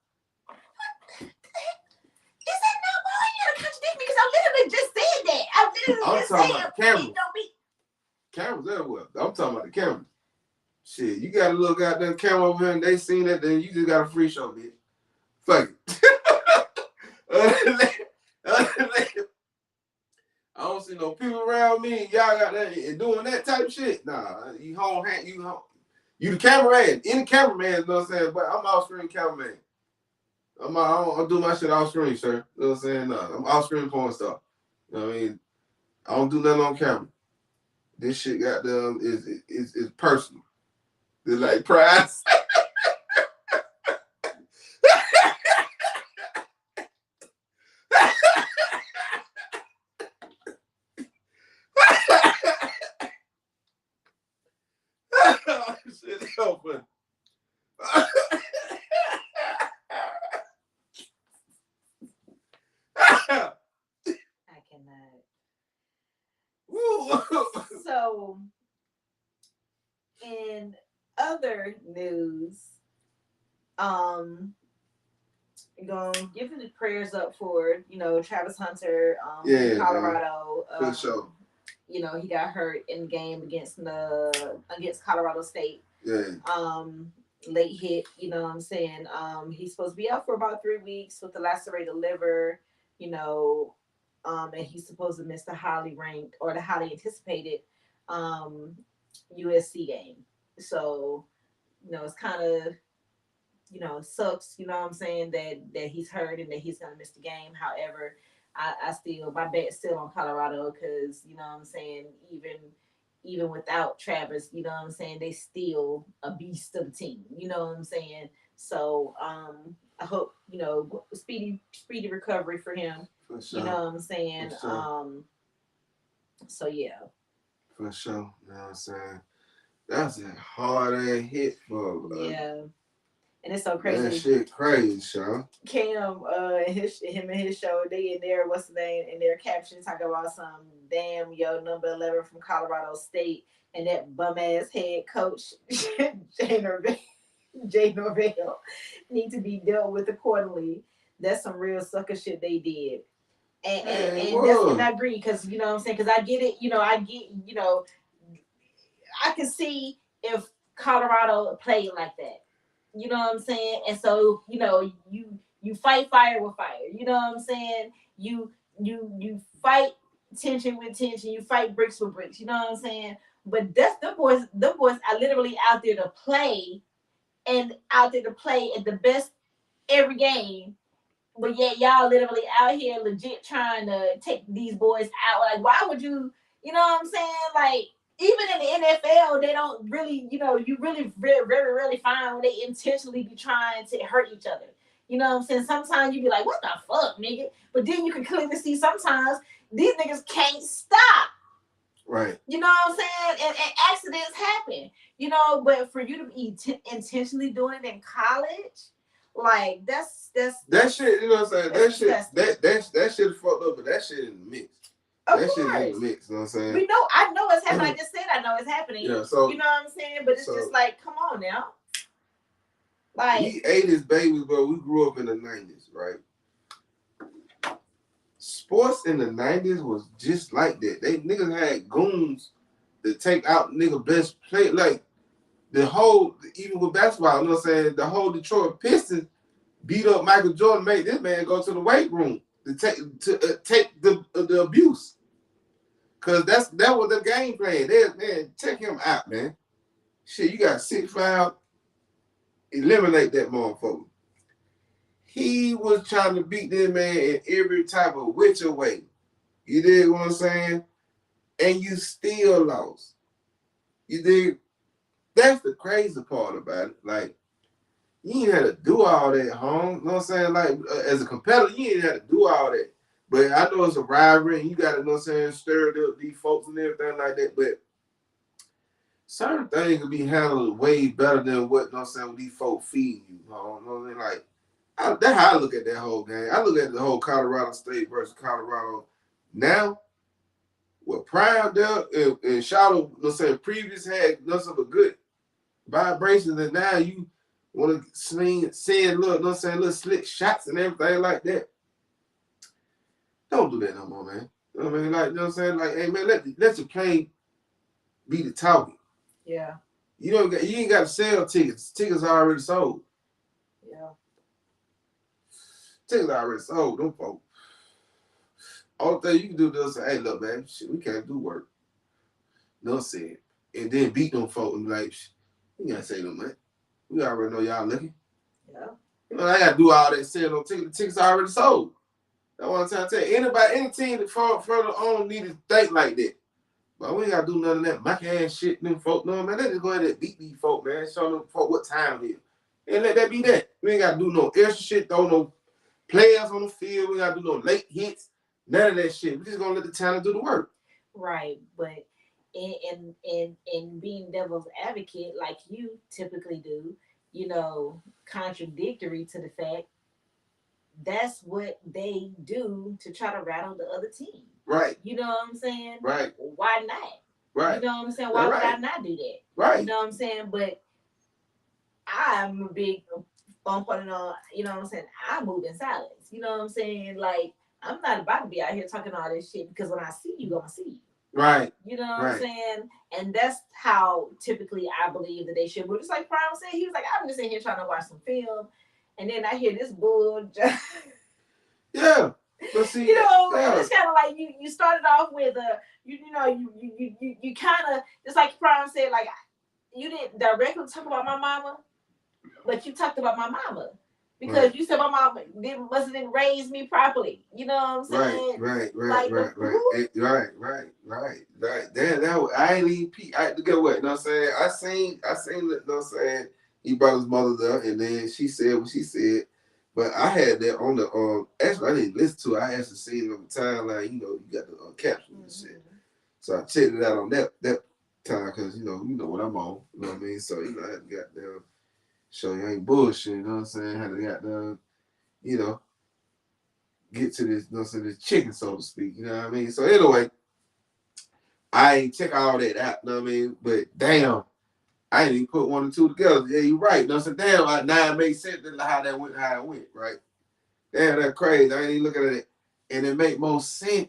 Is that not why you gotta contradict me? Because I literally just said that. I'm talking about the camera. Cameras everywhere. I'm talking about the camera. Shit, you got a little goddamn camera over here and they seen that, then you just got a free show, bitch. Fuck it. I don't see no people around me and y'all got that and doing that type of shit. Nah, you home. You the cameraman. Any cameraman, you know what I'm saying? But I'm off-screen cameraman. I do my shit off-screen, sir. You know what I'm saying? No, I'm off-screen porn star. You know what I mean? I don't do nothing on camera. This shit goddamn is personal. It's like prize. Shit, helping. I cannot. So, in other news, gonna give the prayers up for Travis Hunter, in Colorado. For sure. He got hurt in the game against Colorado State. Yeah. Late hit. You know what I'm saying? He's supposed to be out for about 3 weeks with the lacerated liver. And he's supposed to miss the highly ranked or the highly anticipated USC game. So, it's kind of, sucks, you know what I'm saying, that he's hurt and that he's going to miss the game. However, I still, my bet's still on Colorado because, you know what I'm saying, even without Travis, you know what I'm saying, they still a beast of the team, you know what I'm saying? So, I hope, speedy recovery for him. For sure. You know what I'm saying? Sure. So yeah. For sure. You know what I'm saying? That's a hard ass hit for yeah. And it's so crazy. That shit crazy, Sean. Cam, him and his show, they in there, what's the name, in their captions talk about some damn number 11 from Colorado State and that bum ass head coach Jay Norvell need to be dealt with accordingly. That's some real sucker shit they did. And that's what I agree, because you know what I'm saying, because I get it, I can see if Colorado played like that. You know what I'm saying? And so, you fight fire with fire. You know what I'm saying? You fight tension with tension. You fight bricks with bricks. You know what I'm saying? But that's the boys are literally out there to play and out there to play at the best every game. But yet y'all literally out here legit trying to take these boys out. Like, why would you, you know what I'm saying? Like, even in the NFL, they don't really, you really very, very rarely find when they intentionally be trying to hurt each other. You know what I'm saying? Sometimes you be like, what the fuck, nigga? But then you can clearly see sometimes these niggas can't stop. Right. You know what I'm saying? And accidents happen. But for you to be intentionally doing it in college, like that's that shit. You know what I'm saying? That shit. That shit is fucked up, but that shit in the mix. That shit in the mix. You know what I'm saying? I know it's happening. I just said I know it's happening. Yeah. So you know what I'm saying? But it's just like, come on now. Like, we ate his babies, but we grew up in the 90s, right? Sports in the 90s was just like that. They niggas had goons to take out nigga best play. Like the whole, even with basketball, you know what I'm saying? The whole Detroit Pistons beat up Michael Jordan, made this man go to the weight room to take the abuse. Cause that was the game plan. Man, check him out, man. Shit, you got 6 fouls. Eliminate that motherfucker. He was trying to beat this man in every type of which way. You dig what I'm saying? And you still lost. You dig? That's the crazy part about it. Like, you ain't had to do all that, home. You know what I'm saying? Like, as a competitor, you ain't had to do all that. But I know it's a rivalry, and you got to, you know what I'm saying, stir up these folks and everything like that. But certain things can be handled way better than what, you know what I'm saying, these folks feed you. You know what I mean? Like, That's how I look at that whole game. I look at the whole Colorado State versus Colorado now. What Prime there and Shadow, let's say previous had nothing but good vibrations, and now you want to send little slick shots and everything like that. Don't do that no more, man. You know what I mean? Like, you know what I'm saying? Like, hey man, let your play be the talking. Yeah. You ain't got to sell tickets. Tickets are already sold. Yeah. Tickets are already sold, them folks. All thing you can do is say, hey, look, man, shit, we can't do work. No said. And then beat them folks and be like, you gotta say no, man. We already know y'all looking. Yeah. You know, I gotta do all that sell no tickets. The tickets are already sold. That's what I'm trying to tell you. Any team that further on need to think like that. But we ain't gotta do none of that muck ass shit. Them folk, no man. Let's just go ahead and beat these folk, man. Show them folk what time it is. And let that be that. We ain't gotta do no extra shit, throw no players on the field. We gotta do no late hits. None of that shit. We just gonna let the talent do the work. Right, but in being devil's advocate, like you typically do, you know, contradictory to the fact that's what they do to try to rattle the other team. Right. You know what I'm saying? Right. Why not? Right. You know what I'm saying? Why would I not do that? Right. You know what I'm saying? But I'm a big putting on, you know what I'm saying? I move in silence. You know what I'm saying? Like, I'm not about to be out here talking all this shit because when I see you, I'm gonna see you. Right. You know what I'm saying? And that's how typically I believe that they should. But just like Prime said, he was like, I'm just sitting here trying to watch some film. And then I hear this bull. Yeah. But see, you know, it's kind of like you started off with you kind of, just like Prime said, like, you didn't directly talk about my mama, but you talked about my mama. Because you said my mom didn't raise me properly. You know what I'm saying? Right. Like, Right. Damn, I ain't even peep. Get what? You know what I'm saying? I seen it, you know what I'm saying? He brought his mother there, and then she said what she said. But I had that on the, actually, I didn't listen to it. I actually seen it on the timeline. You know, you got the caption and shit. So I checked it out on that time, because, you know what I'm on. You know what I mean? So, you know, I had to get down. Show you ain't bullshit, you know what I'm saying? How they got done, you know, get to this, you know what I'm saying, this chicken, so to speak, you know what I mean? So anyway, I ain't check all that out, you know what I mean? But damn, I ain't even put one and two together. Yeah, you're right. You know what I'm saying? Damn, now it makes sense how it went, right? Damn, that's crazy. I ain't even looking at it. And it make more sense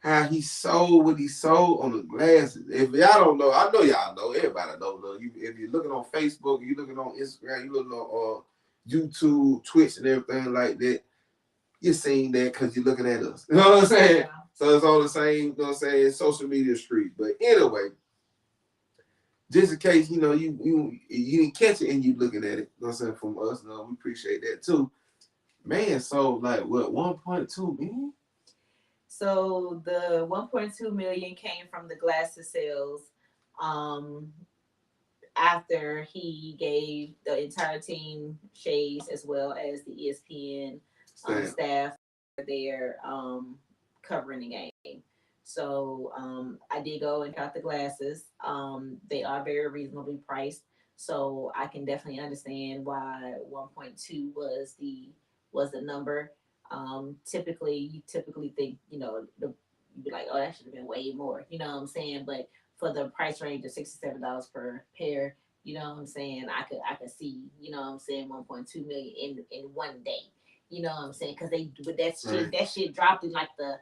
how he sold what he sold on the glasses. If y'all don't know, I know y'all know. Everybody know. If you're looking on Facebook, you're looking on Instagram, you're looking on YouTube, Twitch, and everything like that, you're seeing that because you're looking at us. You know what I'm saying? Yeah. So it's on the same, you know what I'm saying, social media street. But anyway, just in case, you know, you didn't catch it and you looking at it, you know what I'm saying, from us, no, we appreciate that too. Man, so like what, 1.2 million? So the 1.2 million came from the glasses sales after he gave the entire team shades as well as the ESPN staff there covering the game. So I did go and got the glasses. They are very reasonably priced. So I can definitely understand why 1.2 was the number. You typically think, you know, you'd be like, oh, that should have been way more, you know what I'm saying? But for the price range of $67 per pair, you know what I'm saying, I could see, you know what I'm saying, 1.2 million in one day, you know what I'm saying? Because that shit dropped in like the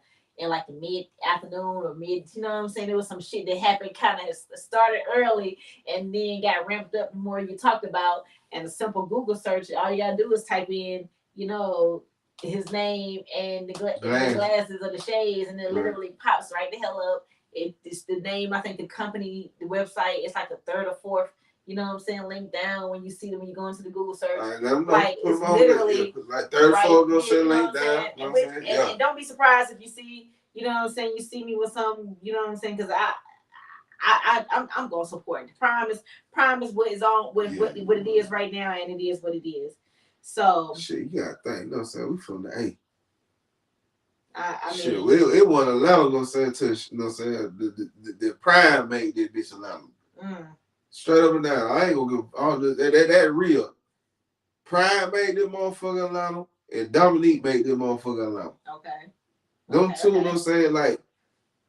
mid afternoon or mid, you know what I'm saying? There was some shit that happened, kind of started early and then got ramped up the more you talked about. And a simple Google search, all you gotta do is type in, you know, his name and the glasses or the shades, and it literally pops right the hell up. It's the name, I think the company, the website, it's like the third or fourth, you know what I'm saying, link down when you see them when you go into the Google search. Like it's literally like 34 gonna say link down. And don't be surprised if you see, you know what I'm saying, you see me with some, you know what I'm saying, because I'm gonna support it. Prime is what is on what it is right now, and it is what it is. So shit, you gotta think, you know what I'm saying? We from the A. I mean, shit, it wasn't allowed, you know what I'm saying, to, you know what I'm saying, the Prime made that bitch allowed. Straight up and down. I ain't gonna give all that real. Prime made this motherfucker Atlanta, and Dominique made this motherfucker Atlanta. Okay. Them two, you know what I'm saying, like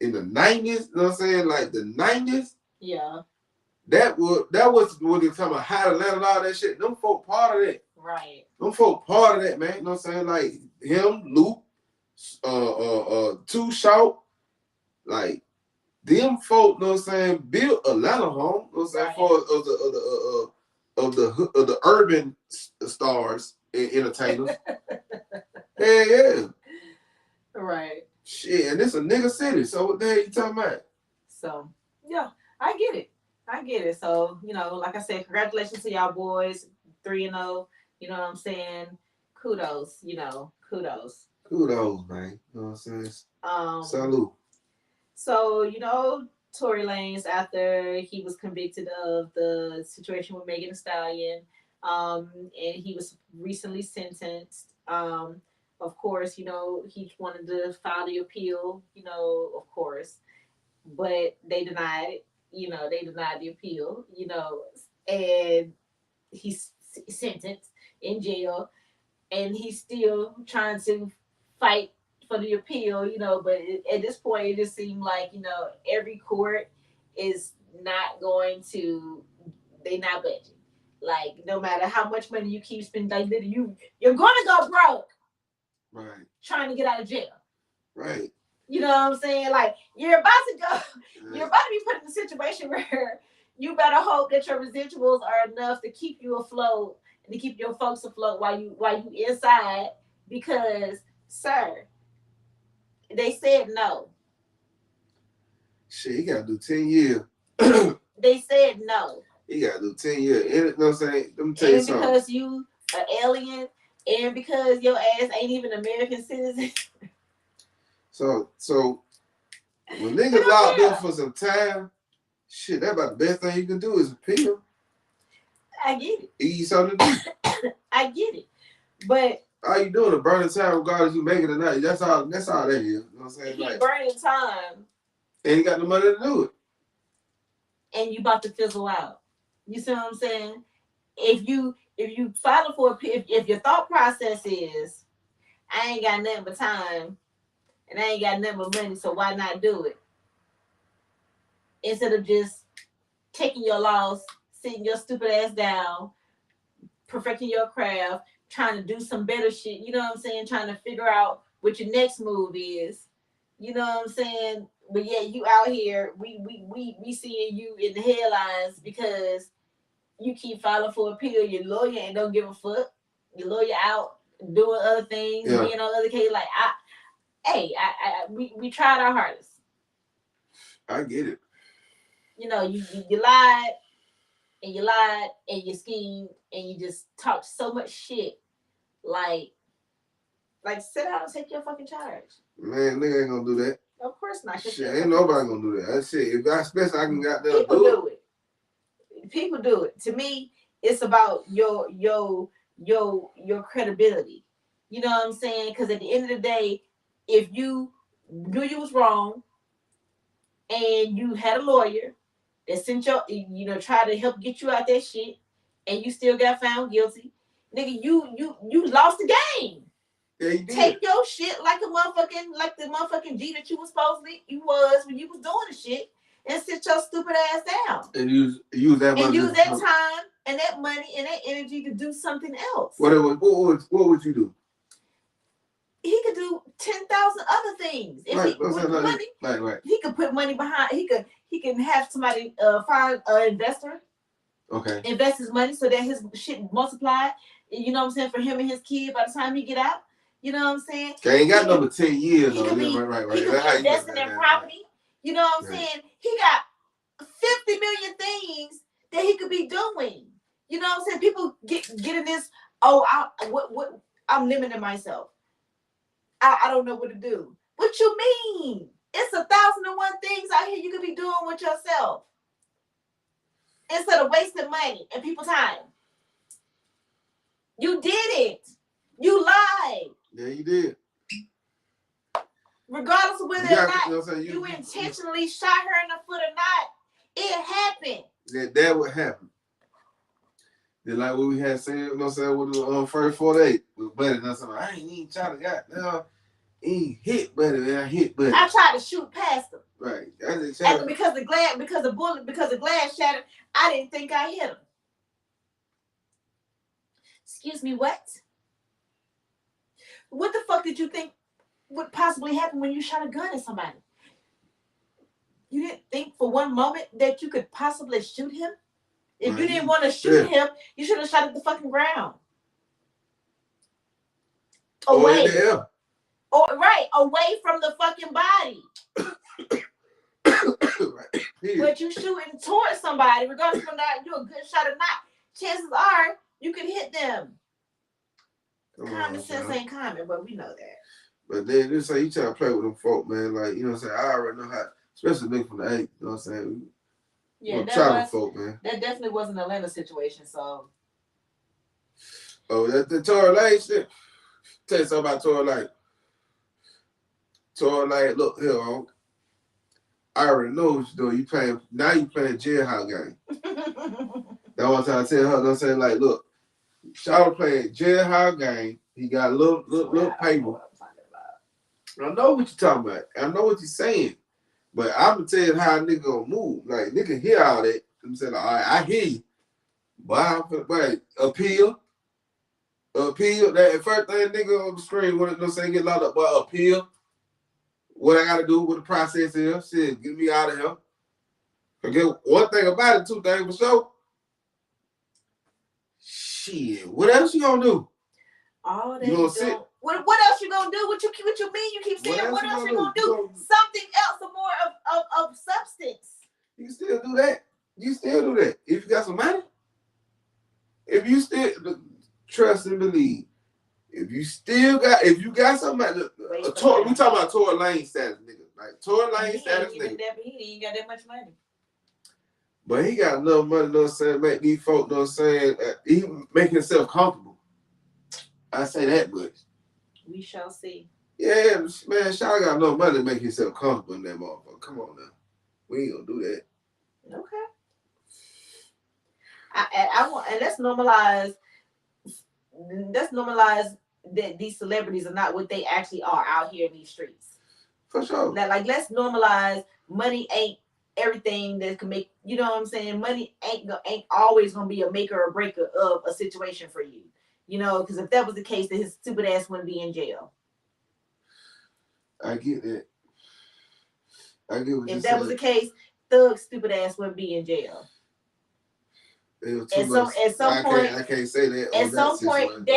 in the 90s, you know what I'm saying, like the 90s. Yeah. That was when they talking about how Atlanta and all that shit. Them folk part of that. Right. Them folk part of that, man. You know what I'm saying? Like him, Luke, Too Short, like them folk, you know what I'm saying, built Atlanta home, you know what I'm saying, for of the urban stars and entertainers. Yeah. Right. Shit, and this a nigga city, so what the hell you talking about? So, yeah, I get it. So, you know, like I said, congratulations to y'all boys, 3-0. You know what I'm saying? Kudos, kudos. Kudos, man. You know what I'm saying? Salute. So, you know, Tory Lanez, after he was convicted of the situation with Megan Thee Stallion, and he was recently sentenced. Of course, you know, he wanted to file the appeal, you know, of course, but they denied it. You know, they denied the appeal, you know, and he's sentenced in jail, and he's still trying to fight for the appeal, you know, but at this point, it just seemed like, you know, every court is not going to, they not budging. Like, no matter how much money you keep spending, like, you're going to go broke. Right. Trying to get out of jail. Right. You know what I'm saying? Like, you're about to be put in a situation where you better hope that your residuals are enough to keep you afloat and to keep your folks afloat while you inside, because, sir, they said no. Shit, he gotta do 10 years. They said no. He gotta do 10 years. And, you know what I'm saying? Let me tell you something. And because you an alien, and because your ass ain't even American citizen. So when niggas locked up for some time, shit, that about the best thing you can do is appeal. I get it. Eat something to do. I get it. But all you doing is burning time regardless you make it or not. That's all that is. You know what I'm saying? He like, burning time. And he got the money to do it. And you about to fizzle out. You see what I'm saying? If you file for if your thought process is, I ain't got nothing but time and I ain't got nothing but money, so why not do it? Instead of just taking your loss, sitting your stupid ass down, perfecting your craft, trying to do some better shit, you know what I'm saying? Trying to figure out what your next move is. You know what I'm saying? But yeah, you out here, we seeing you in the headlines because you keep filing for appeal. Your lawyer and don't give a fuck. Your lawyer out doing other things, being on other cases. Like we tried our hardest. I get it. You know, you lied and you schemed and you just talked so much shit. Like sit down and take your fucking charge. Man, nigga ain't gonna do that. Of course not. Shit, ain't nobody gonna do that. That's it. If I especially I can got there people do it. People do it. To me, it's about your credibility. You know what I'm saying? Because at the end of the day, if you knew you was wrong and you had a lawyer that sent try to help get you out that shit, and you still got found guilty, nigga, you lost the game. Yeah, you did. Take your shit like the motherfucking G that you was when you was doing the shit, and sit your stupid ass down. And use that money. And use that time and that money and that energy to do something else. What would you do? He could do 10,000 other things. If he put money, right. He could put money behind. He can have somebody find an investor. Okay. Invest his money so that his shit multiplied. You know what I'm saying? For him and his kid by the time he get out. You know what I'm saying? Okay, ain't got number 10 years though. Right. He could be investing in property. You know what I'm saying? He got 50 million things that he could be doing. You know what I'm saying? People getting this. Oh, I'm limiting myself. I don't know what to do. What you mean? It's 1,001 things out here you could be doing with yourself instead of wasting money and people's time. You did it. You lied. Yeah, you did. Regardless of whether or not you intentionally shot her in the foot or not, it happened. That would happen. like what we had said, you know what I'm saying, with the first 48 with Buddy. And I ain't even trying to got now. He hit Buddy, man. I hit Buddy. I tried to shoot past him. Right. And because the glass shattered, I didn't think I hit him. Excuse me, what? What the fuck did you think would possibly happen when you shot a gun at somebody? You didn't think for one moment that you could possibly shoot him? If you didn't want to shoot him, you should have shot at the fucking ground. Away. Away from the fucking body. Right. But you shooting towards somebody, regardless of whether you're a good shot or not, chances are you can hit them. Common sense ain't common, but we know that. But then this say you try to play with them folk, man. Like, you know what I'm saying? I already know how, especially nigga from the 8, you know what I'm saying? Yeah, that definitely was an Atlanta situation, so. Oh, the Tory Lane shit. Tell you something about Tory Lane. Tory Lane, look here, homie. I already know what you're doing. You playing jailhouse game. That's what I'm trying to tell her. I'm saying, like, look, Shawty playing jailhouse game. He got a little paper. I know what you're talking about. I know what you're saying. But I'm going to tell you how a nigga gonna move. Like, nigga hear all that. I'm saying, all right, I hear you. But appeal. That first thing nigga on the screen, when it say get locked up, but appeal. What I gotta do, what the process is, shit, get me out of here. Forget one thing about it, two things for sure. Shit, what else you gonna do? All that you gonna sit? What else you gonna do? What you mean? You keep saying what else you gonna do? Something else, some more of substance. You still do that. If you got some money, if you still trust and believe. If you got somebody, we talking about Tory Lane status, nigga. Like Tory Lane status, nigga. He ain't got that much money. But he got enough money, you know what I'm saying, make these folk, you know what I'm saying, he make himself comfortable. I say that much. We shall see. Yeah, man, Shaw got enough money to make himself comfortable in that motherfucker. Come on now. We ain't gonna do that. Okay. I want, and let's normalize that these celebrities are not what they actually are out here in these streets. For sure. Like let's normalize money ain't everything that can make, you know what I'm saying? Money ain't always gonna be a maker or breaker of a situation for you. You know, because if that was the case, then his stupid ass wouldn't be in jail. I get that. I get what if that was the case, Thug's stupid ass wouldn't be in jail. At some point, I can't say that. At some point,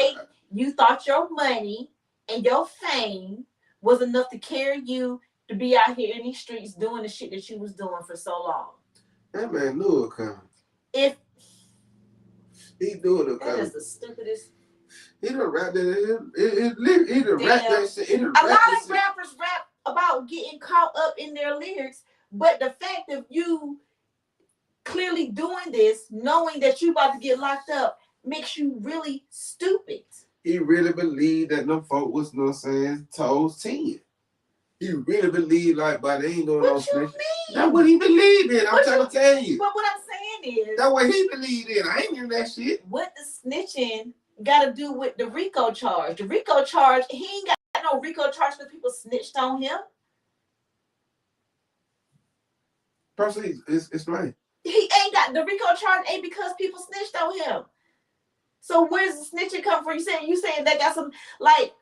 you thought your money and your fame was enough to carry you to be out here in these streets doing the shit that you was doing for so long. That man knew it coming. If he knew it coming. That is the stupidest. He done rap that. He done rap that shit. A lot of rappers rap about getting caught up in their lyrics, but the fact of you clearly doing this, knowing that you about to get locked up, makes you really stupid. He really believed that them folk was, you know what I'm saying, toes 10. He really believed like, but they ain't doing no snitching. That's what he believed in. I'm trying to tell you. But what I'm saying is, that's what he believed in. I ain't in that shit. What the snitching got to do with the RICO charge? The RICO charge, he ain't got no RICO charge because people snitched on him. Personally, it's right. He ain't got the RICO charge ain't because people snitched on him. So where's the snitching come from? You saying they got some, like,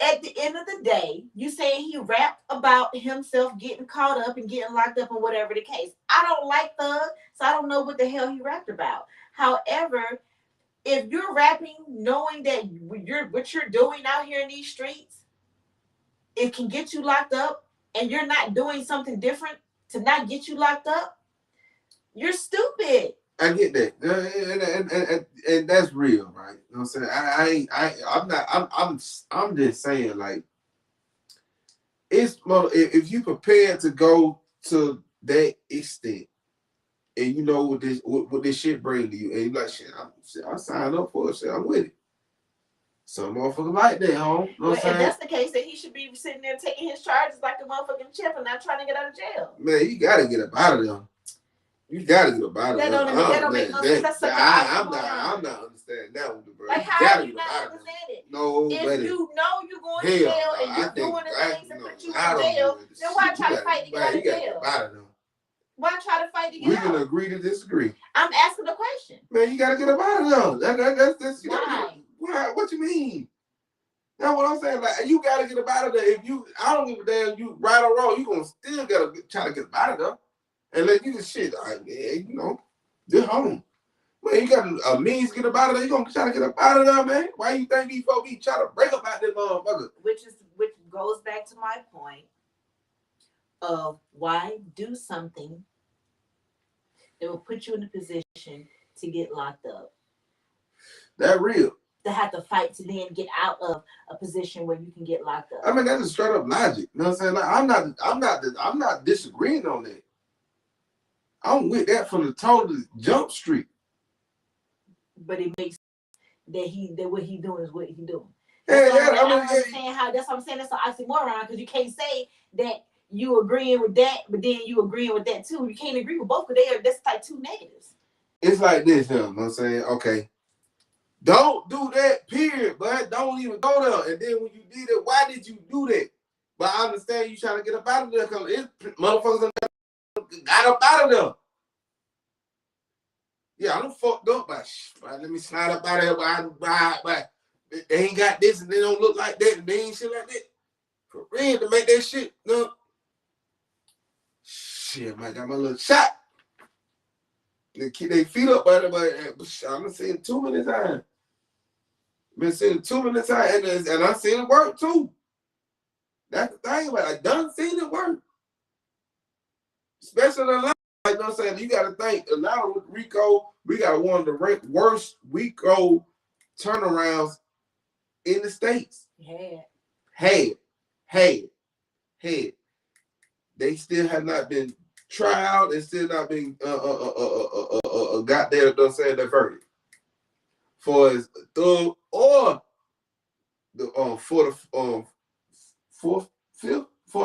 at the end of the day, you saying he rapped about himself getting caught up and getting locked up and whatever the case. I don't like Thug, so I don't know what the hell he rapped about. However, if you're rapping knowing that what you're doing out here in these streets, it can get you locked up and you're not doing something different to not get you locked up, you're stupid. I get that, and that's real, right? You know what I'm saying? I'm just saying, like, it's if you prepared to go to that extent, and you know what this shit bring to you, and you like, shit, I signed up for it, shit, I'm with it. Some motherfucker like that, home. You know what I'm saying? If that's the case, then he should be sitting there taking his charges like a motherfucking chip and not trying to get out of jail. Man, you gotta get up out of there. You gotta get up out of that. That don't make no sense. That's such I'm not understanding that one, bro. Like, how do you not understand it? No, if you know you're going to jail and you're doing the things that put you in jail, then why try to fight to get out of jail? Why try to fight to get out? We can agree to disagree. I'm asking the question. Man, you gotta get up out of there. That's why? Why? What you mean? That's what I'm saying. Like, you gotta get up out of there. I don't give a damn. You right or wrong, you gonna still gotta try to get up out of there. And let you just shit. Just home. Man, you got a means to get up out of there. You gonna try to get up out of there, man? Why you think these folks be trying to break up out there, motherfucker? Which goes back to my point of why do something that will put you in a position to get locked up. That real. To have to fight to then get out of a position where you can get locked up. I mean, that's a straight up logic. You know what I'm saying? Like, I'm not disagreeing on that. I'm with that from the total jump street. But it makes that what he doing is what he doing. That's what I'm saying. That's an oxymoron because you can't say that you agreeing with that, but then you agreeing with that too. You can't agree with both because that's like two negatives. It's like this, you know what I'm saying? Okay. Don't do that, period, but don't even go there. And then when you did it, why did you do that? But I understand you trying to get up out of there because motherfuckers got up out of there. Yeah, I done fucked up, but let me slide up out of here. But they ain't got this and they don't look like that and they ain't shit like that. For real, to make that shit, no. Shit, I got my little shot. They keep their feet up, but I'm been seeing too many times. Been seeing too many times, and I seen it work too. That's the thing about it. I done seen it work. Especially in Atlanta. Like, you know what I'm saying? You got to think, Atlanta with Rico, we got one of the worst Rico turnarounds in the States. Had. They still have not been trial and still not being got there, don't say their verdict for his third or the for the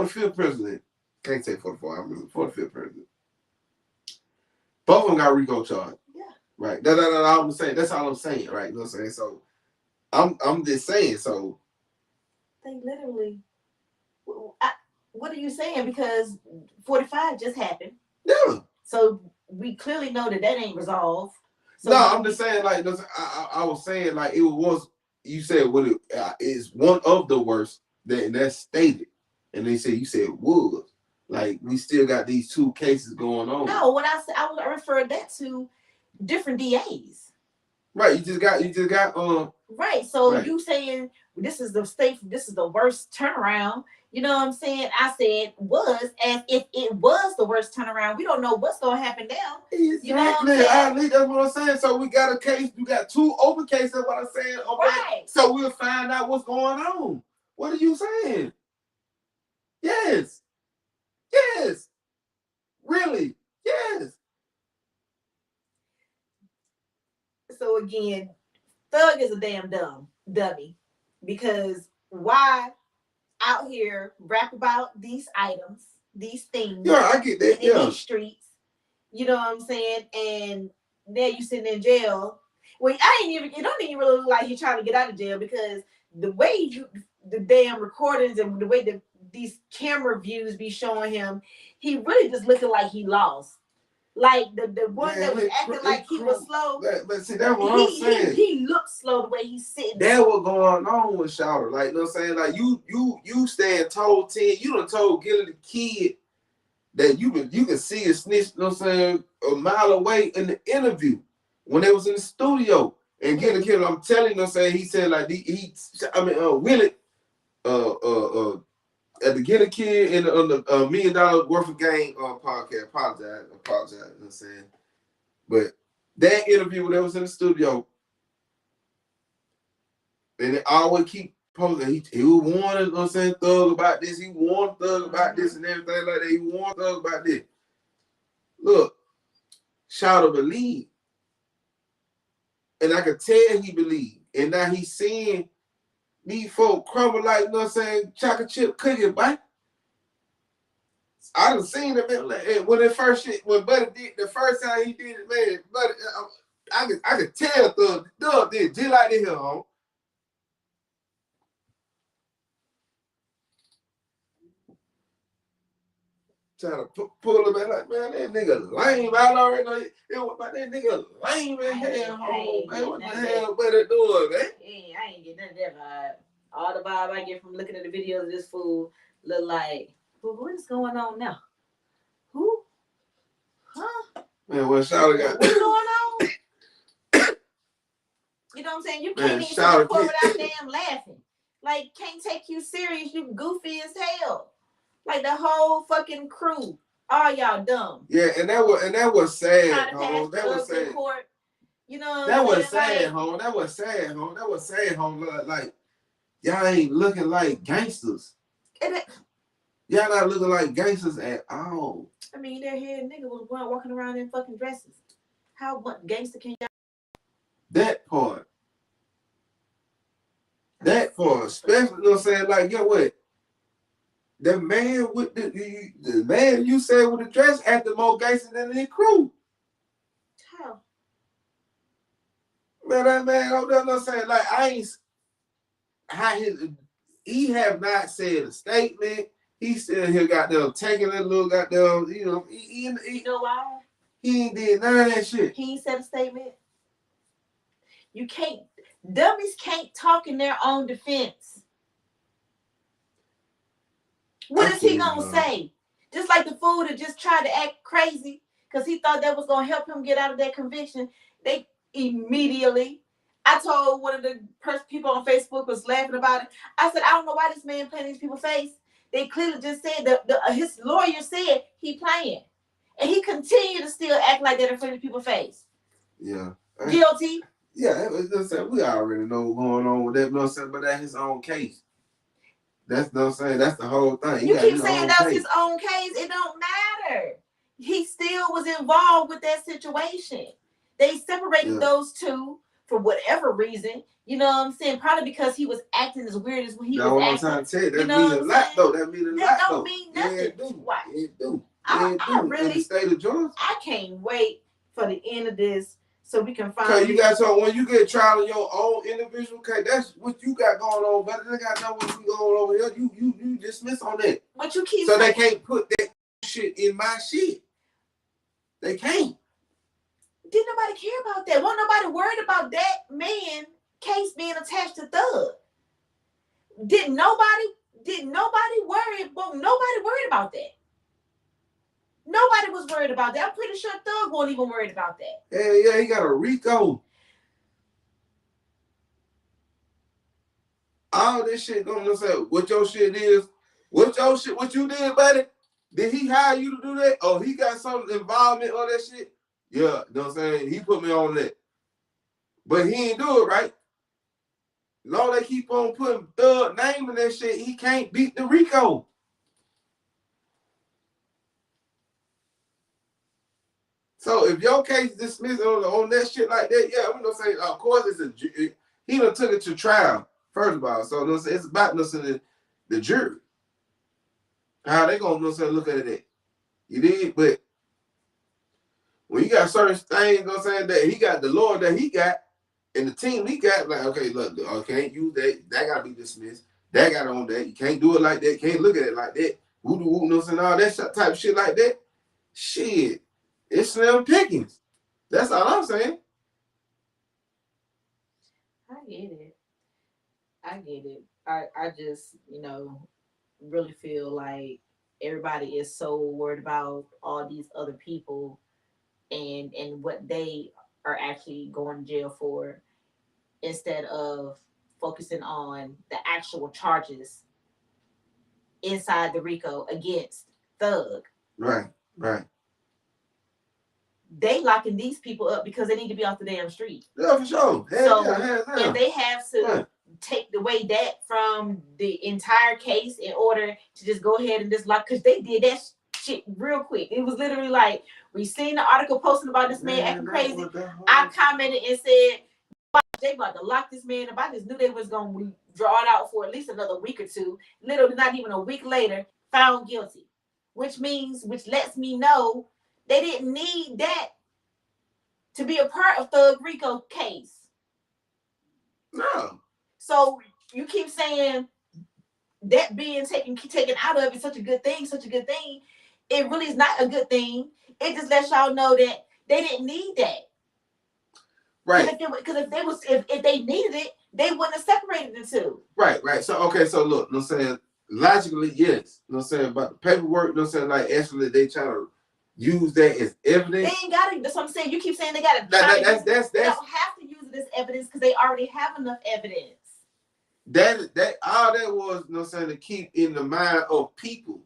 fifth president. Can't say for the fourth. I mean for the fifth president. Both of them got RICO charged. Yeah. Right. That's all I'm saying. That's all I'm saying. Right. You know what I'm saying? So I'm just saying. So they literally. What are you saying? Because 45 just happened. Yeah. So we clearly know that ain't resolved. So no, I'm just saying, like, I was saying, like, it was, you said what it is one of the worst that's stated. And they said, you said it was. Like, we still got these two cases going on. No, what I said, I referred that to different DAs. Right, you just got right, so right. You saying this is the worst turnaround. You know what I'm saying? I said was as if it was the worst turnaround. We don't know what's gonna happen now. Exactly. You know what I'm saying? That's what I'm saying. So we got a case. We got two open cases. That's what I'm saying. Okay. Right. So we'll find out what's going on. What are you saying? Yes. Really? Yes. So again, Thug is a damn dummy because why? Out here rap about these items, these things. Yeah, I get that. In these streets, you know what I'm saying? And now you sitting in jail. Well, it don't even really look like you're trying to get out of jail because the way the damn recordings and the way that these camera views be showing him, he really just looking like he lost. Like the one that was acting like he was slow. But see, that's what I'm saying. He looks slow the way he's sitting. That's what going on with Shouter. Like, you know what I'm saying? Like, you stand told 10. You done told Gilly the Kid that you can see a snitch, you know what I'm saying, a mile away in the interview when they was in the studio. And Gilly the Kid, I'm telling you, know what I'm saying, he said, like, Willie, at the Gilly Kid in on the $1 million worth of game podcast. Apologize, you know what I'm saying? But that interview when they was in the studio, and they always keep posting. He was warning, you know what I'm saying, Thug about this. He warned Thug about this and everything like that. He warned Thug about this. Look, Shouter believed. And I could tell he believed. And now he's seeing these folk crumble like, you know what I'm saying, chocolate chip cookie, boy. I done seen it, man. Like, when it first shit, when Buddy did the first time he did it, man, Buddy, I could tell Thug did just like this here, home. Trying to pull him back like, man, that nigga lame. I already know it was about that nigga lame in hell, home, man. What the hell Buddy doing, man? I ain't getting none of that vibe. All the vibe I get from looking at the videos of this fool look like, well, what is going on now? Who? Huh? Man, what Shawty got? What's going on? You know what I'm saying? You can't even sit without damn laughing. Like, can't take you serious. You goofy as hell. Like the whole fucking crew. All y'all dumb. Yeah, and that was sad, home. That was sad. You know that was sad, home. That was sad, home. That was sad, home. Like, y'all ain't looking like gangsters. Y'all not looking like gangsters at all. I mean, their head nigga was walking around in fucking dresses. How much gangster can y'all? That part. Especially, you know what I'm saying? Like, get what? The man with the man you said with the dress acted more gangster than the crew. How? Man, that man, I'm not saying like he have not said a statement. He still here got them taking that little goddamn, you know. You know why? He ain't did none of that shit. He ain't said a statement. You can't. Dummies can't talk in their own defense. What is he gonna say? Just like the fool that just tried to act crazy because he thought that was gonna help him get out of that conviction. They immediately. I told one of the people on Facebook was laughing about it. I said, I don't know why this man playing these people's face. They clearly just said his lawyer said he playing, and he continued to still act like that in front of people's face. Yeah. Guilty. Yeah, we already know what's going on with that. You know what I'm saying? But that's his own case. That's what I'm saying. That's the whole thing. You keep saying that's his own case. It don't matter. He still was involved with that situation. They separated those two for whatever reason. You know what I'm saying? Probably because he was acting as weird as he was acting. I'm trying to tell you. That means a lot, though. That means a lot, though. That don't mean nothing. Yeah, it do. Why? It do. I really, in the state of Georgia. I can't wait for the end of this so we can find. Cause you got when you get trial in your own individual case, that's what you got going on. But they got know what you going over here. You dismiss on that. But you keep so saying, they can't put that shit in my shit. They can't. Didn't nobody care about that? Wasn't nobody worried about that man case being attached to Thug? Did nobody worry? Well, nobody worried about that. Nobody was worried about that. I'm pretty sure Thug wasn't even worried about that. Yeah, he got a RICO. All this shit gonna say what your shit is. What you did, buddy? Did he hire you to do that? Oh, he got some involvement on that shit? Yeah, you know what I'm saying? He put me on that. But he ain't do it, right? Long they keep on putting Thug name in that shit, he can't beat the RICO. So if your case dismissed on that shit like that, yeah, I'm gonna say, of course, he done took it to trial, first of all. So it's about the jury. How they gonna look at it? You did, but when you got certain things, you know what I'm saying, that he got the lawyer that he got and the team he got, like, okay, look, I can't use that. That gotta be dismissed. That got on that. You can't do it like that. Can't look at it like that. Woo-doo, you know what I'm saying, all that type of shit like that. Shit. It's slim pickings. That's all I'm saying. I get it. I just, really feel like everybody is so worried about all these other people and what they are actually going to jail for instead of focusing on the actual charges inside the RICO against Thug. Right. They locking these people up because they need to be off the damn street. Yeah, for sure. If they have to take away that from the entire case in order to just go ahead and just lock, because they did that shit real quick. It was literally like, we seen the article posting about this man acting crazy. I commented and said, they about to lock this man up. I just knew they was going to draw it out for at least another week or two. Literally not even a week later, found guilty. which lets me know they didn't need that to be a part of Thug Rico case. No. So you keep saying that being taken out of is such a good thing. It really is not a good thing. It just lets y'all know that they didn't need that. Right. Because if they needed it, they wouldn't have separated the two. Right. So okay, so look, you know what I'm saying? Logically, yes. You know what I'm saying? About the paperwork, you know what I'm saying? Like actually they trying to use that as evidence. They ain't got it. That's what I'm saying. You keep saying they got it. They don't have to use it as evidence because they already have enough evidence. That all that was, you know what I'm saying, to keep in the mind of people.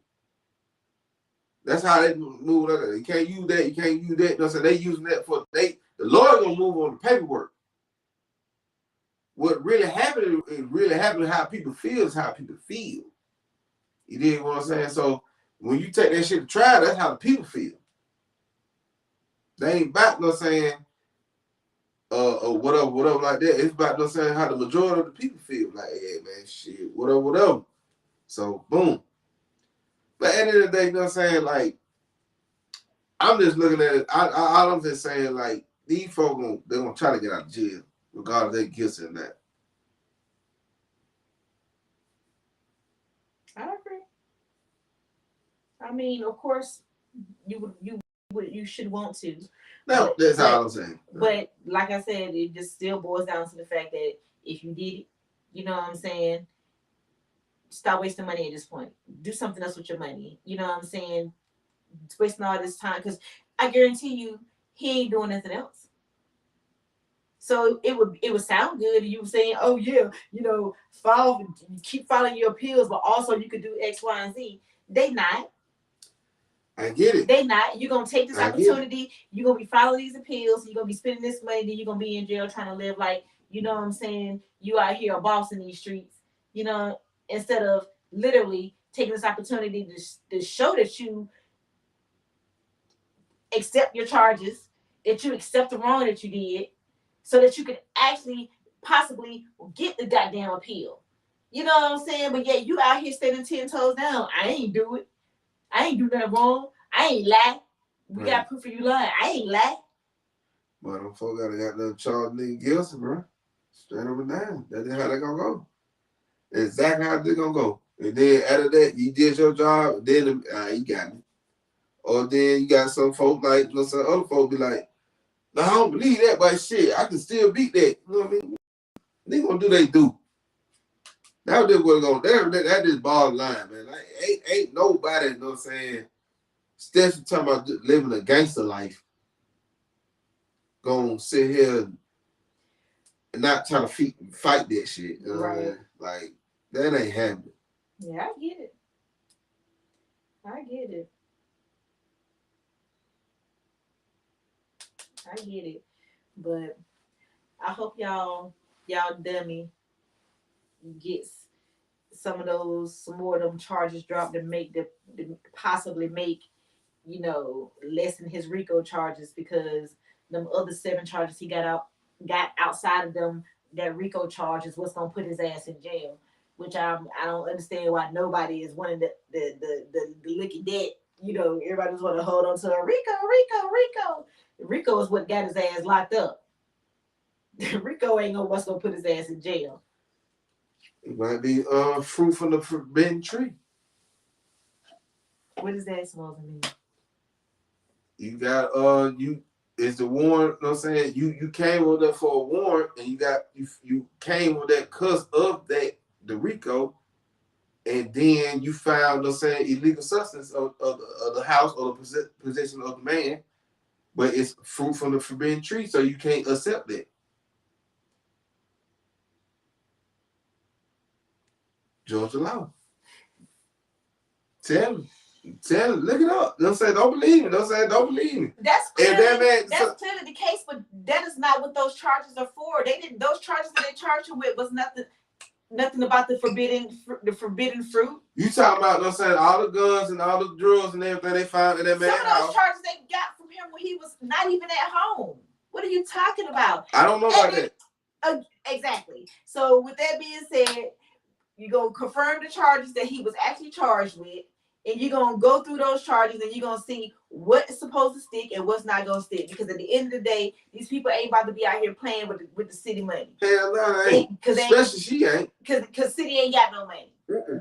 That's how they move. You can't use that. You can't use that. You know what I'm saying? They using that for the lawyer gonna move on the paperwork. What really happened is really happening. How people feel is how people feel. You dig what I'm saying? So when you take that shit to trial, that's how the people feel. They ain't about, you know what I'm saying, or whatever like that. It's about, you know what I'm saying, how the majority of the people feel. Like, yeah, man, shit, whatever. So boom. But at the end of the day, you know what I'm saying? Like, I'm just looking at it. I'm just saying, like, these folks, they're going to try to get out of jail, regardless of their guilt in that. I agree. I mean, of course, you should want to. No, that's all I'm saying. But like I said, it just still boils down to the fact that if you did it, you know what I'm saying, stop wasting money at this point. Do something else with your money. You know what I'm saying? It's wasting all this time because I guarantee you he ain't doing nothing else. So it would sound good. You were saying, oh yeah, you know, keep following your appeals, but also you could do X, Y, and Z. They not. I get it. They not. You're gonna take this opportunity. You're gonna be following these appeals. You're gonna be spending this money. Then you're gonna be in jail trying to live like, you know what I'm saying, you out here a boss in these streets. You know, instead of literally taking this opportunity to show that you accept your charges, that you accept the wrong that you did, so that you could actually possibly get the goddamn appeal. You know what I'm saying? But yeah, you out here standing 10 toes down. I ain't do it. I ain't do nothing wrong. I ain't lie. We got proof of you lying. I ain't lie. But them folks got nothing charged nigga guilty, bro. Straight up and down. That's how they gonna go. Exactly how they gonna go. And then after that, you did your job, then you got it. Or then you got some folk like, you know, some other folk be like, no, I don't believe that, but shit, I can still beat that. You know what I mean? They gonna do they do. That was what's going. That is bottom line, man. Like, ain't nobody, you know what I'm saying, especially talking about living a gangster life, gonna sit here and not try to fight that shit. You know what I mean? Like, that ain't happening. Yeah, I get it. But I hope y'all dummy gets some more of them charges dropped and possibly make, you know, lessen his RICO charges, because them other 7 charges he got outside of them, that RICO charge is what's gonna put his ass in jail. Which I don't understand why nobody is wanting the licky debt. You know, everybody just want to hold on to a RICO. RICO is what got his ass locked up. RICO ain't what's gonna put his ass in jail. It might be fruit from the forbidden tree. What is that supposed to mean? You got it's the warrant, you know what I'm saying? You came with that for a warrant, and you came with that cause of that the RICO, and then you found, you know what I'm saying, illegal substance of the house or the possession of the man, but it's fruit from the forbidden tree, so you can't accept that. Georgia law. Tell me, look it up. You know what I'm saying? Don't believe me. You know what I'm saying? Don't believe me. That's clearly the case, but that is not what those charges are for. Those charges that they charged you with was nothing about the forbidden fruit. You talking about, you know what I'm saying, all the guns and all the drugs and everything they found in that man's house. Some of those charges they got from him when he was not even at home. What are you talking about? I don't know about that. Exactly. So with that being said, you go confirm the charges that he was actually charged with. and you're gonna go through those charges and you're gonna see what's supposed to stick and what's not gonna stick. Because at the end of the day, these people ain't about to be out here playing with the city money. Hell no, they ain't. Especially she ain't. Because city ain't got no money.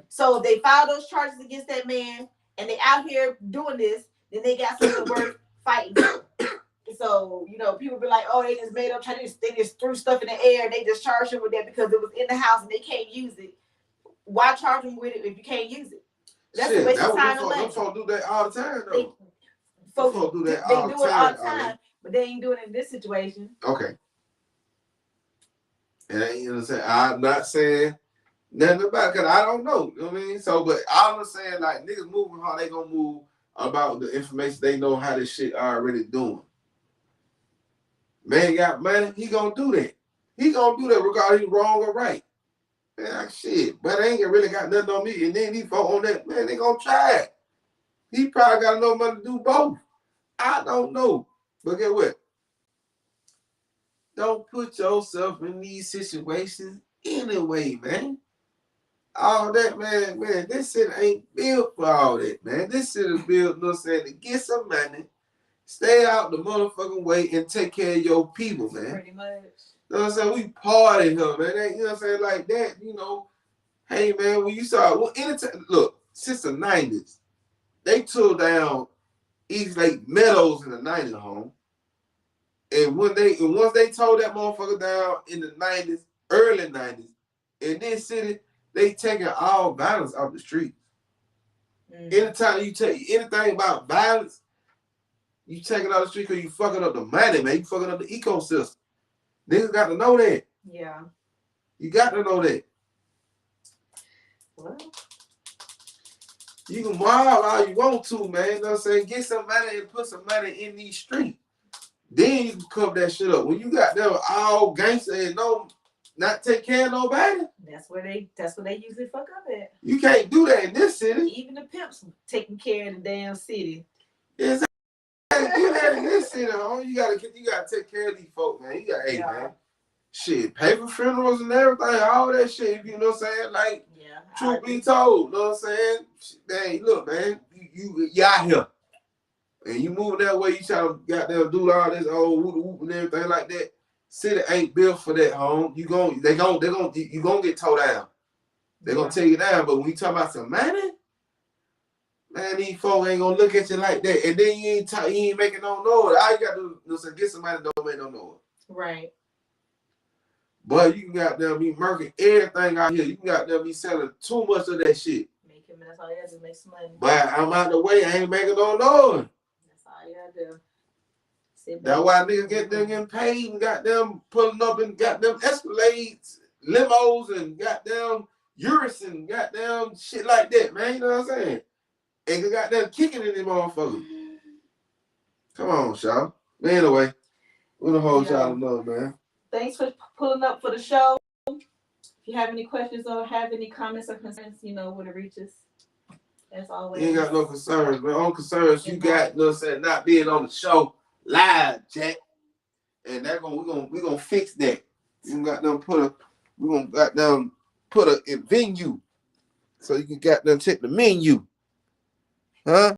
So if they file those charges against that man and they out here doing this, then they got something worth fighting for. So, people be like, oh, they just made up, they just threw stuff in the air and they just charged him with that because it was in the house and they can't use it. Why charge them with it if you can't use it? That's a waste of time and money. Folks do that all the time, though. Folks do that all the time, but they ain't doing it in this situation. Okay. And I'm not saying nothing about it because I don't know. You know what I mean? So, but all I'm saying, like, niggas moving how they gonna move about the information they know how this shit already doing. Man got money, he gonna do that. He gonna do that regardless if he's wrong or right. Man, like, shit, but they ain't really got nothing on me. And then he vote on that, man, they gonna try it. He probably got enough money to do both. I don't know. But get what? Don't put yourself in these situations anyway, man. All that, man, this shit ain't built for all that, man. This shit is built, to get some money, stay out the motherfucking way, and take care of your people, man. Pretty much. You know what I'm saying? We party here, man. You know what I'm saying? Like that, hey, man, when you saw, anytime, look, since the 90s, they tore down East Lake Meadows in the 90s home. And once they tore that motherfucker down in the 90s, early 90s, in this city, they taking all violence off the streets. Anytime you take anything about violence, you take it off the street because you fucking up the money, man. You fucking up the ecosystem. Niggas got to know that. Yeah. You got to know that. Well, you can wild all you want to, man. You know what I'm saying? Get some money and put some money in these streets. Then you can cover that shit up. When you got them all gangster and not take care of nobody. That's where they usually fuck up at. You can't do that in this city. Even the pimps taking care of the damn city. Exactly. You can't do that in this city, homie. You gotta take care of these folk, man. You got, man. Shit, pay for funerals and everything, all that shit. You know what I'm saying? Like, truth be told, you know what I'm saying? Dang, look, man, you out here. And you moving that way, you try to goddamn do all this old whoop and everything like that. City ain't built for that, home. You gonna get towed down. They're gonna take you down. But when you talk about some money, man, these folks ain't gonna look at you like that. And then you ain't making no noise. All you gotta do is get somebody that don't make no noise. Right. But you can goddamn be murking everything out here. You can goddamn be selling too much of that shit. That's all you gotta do, make some money. But I'm out the way, I ain't making no noise. That's all you gotta do. That's why niggas getting paid and got them pulling up and got them Escalades, limos, and got them Urus and got them shit like that, man. You know what I'm saying? And they got them kicking in them motherfuckers. Come on, y'all. Anyway, we're gonna hold y'all know, man. Thanks for pulling up for the show. If you have any questions or have any comments or concerns, you know where to reach us. As always. You ain't got no concerns, man. Only concerns you got, you know what I'm saying, not being on the show live, Jack. And we're gonna fix that. We're gonna put a venue so you can check the menu. Huh?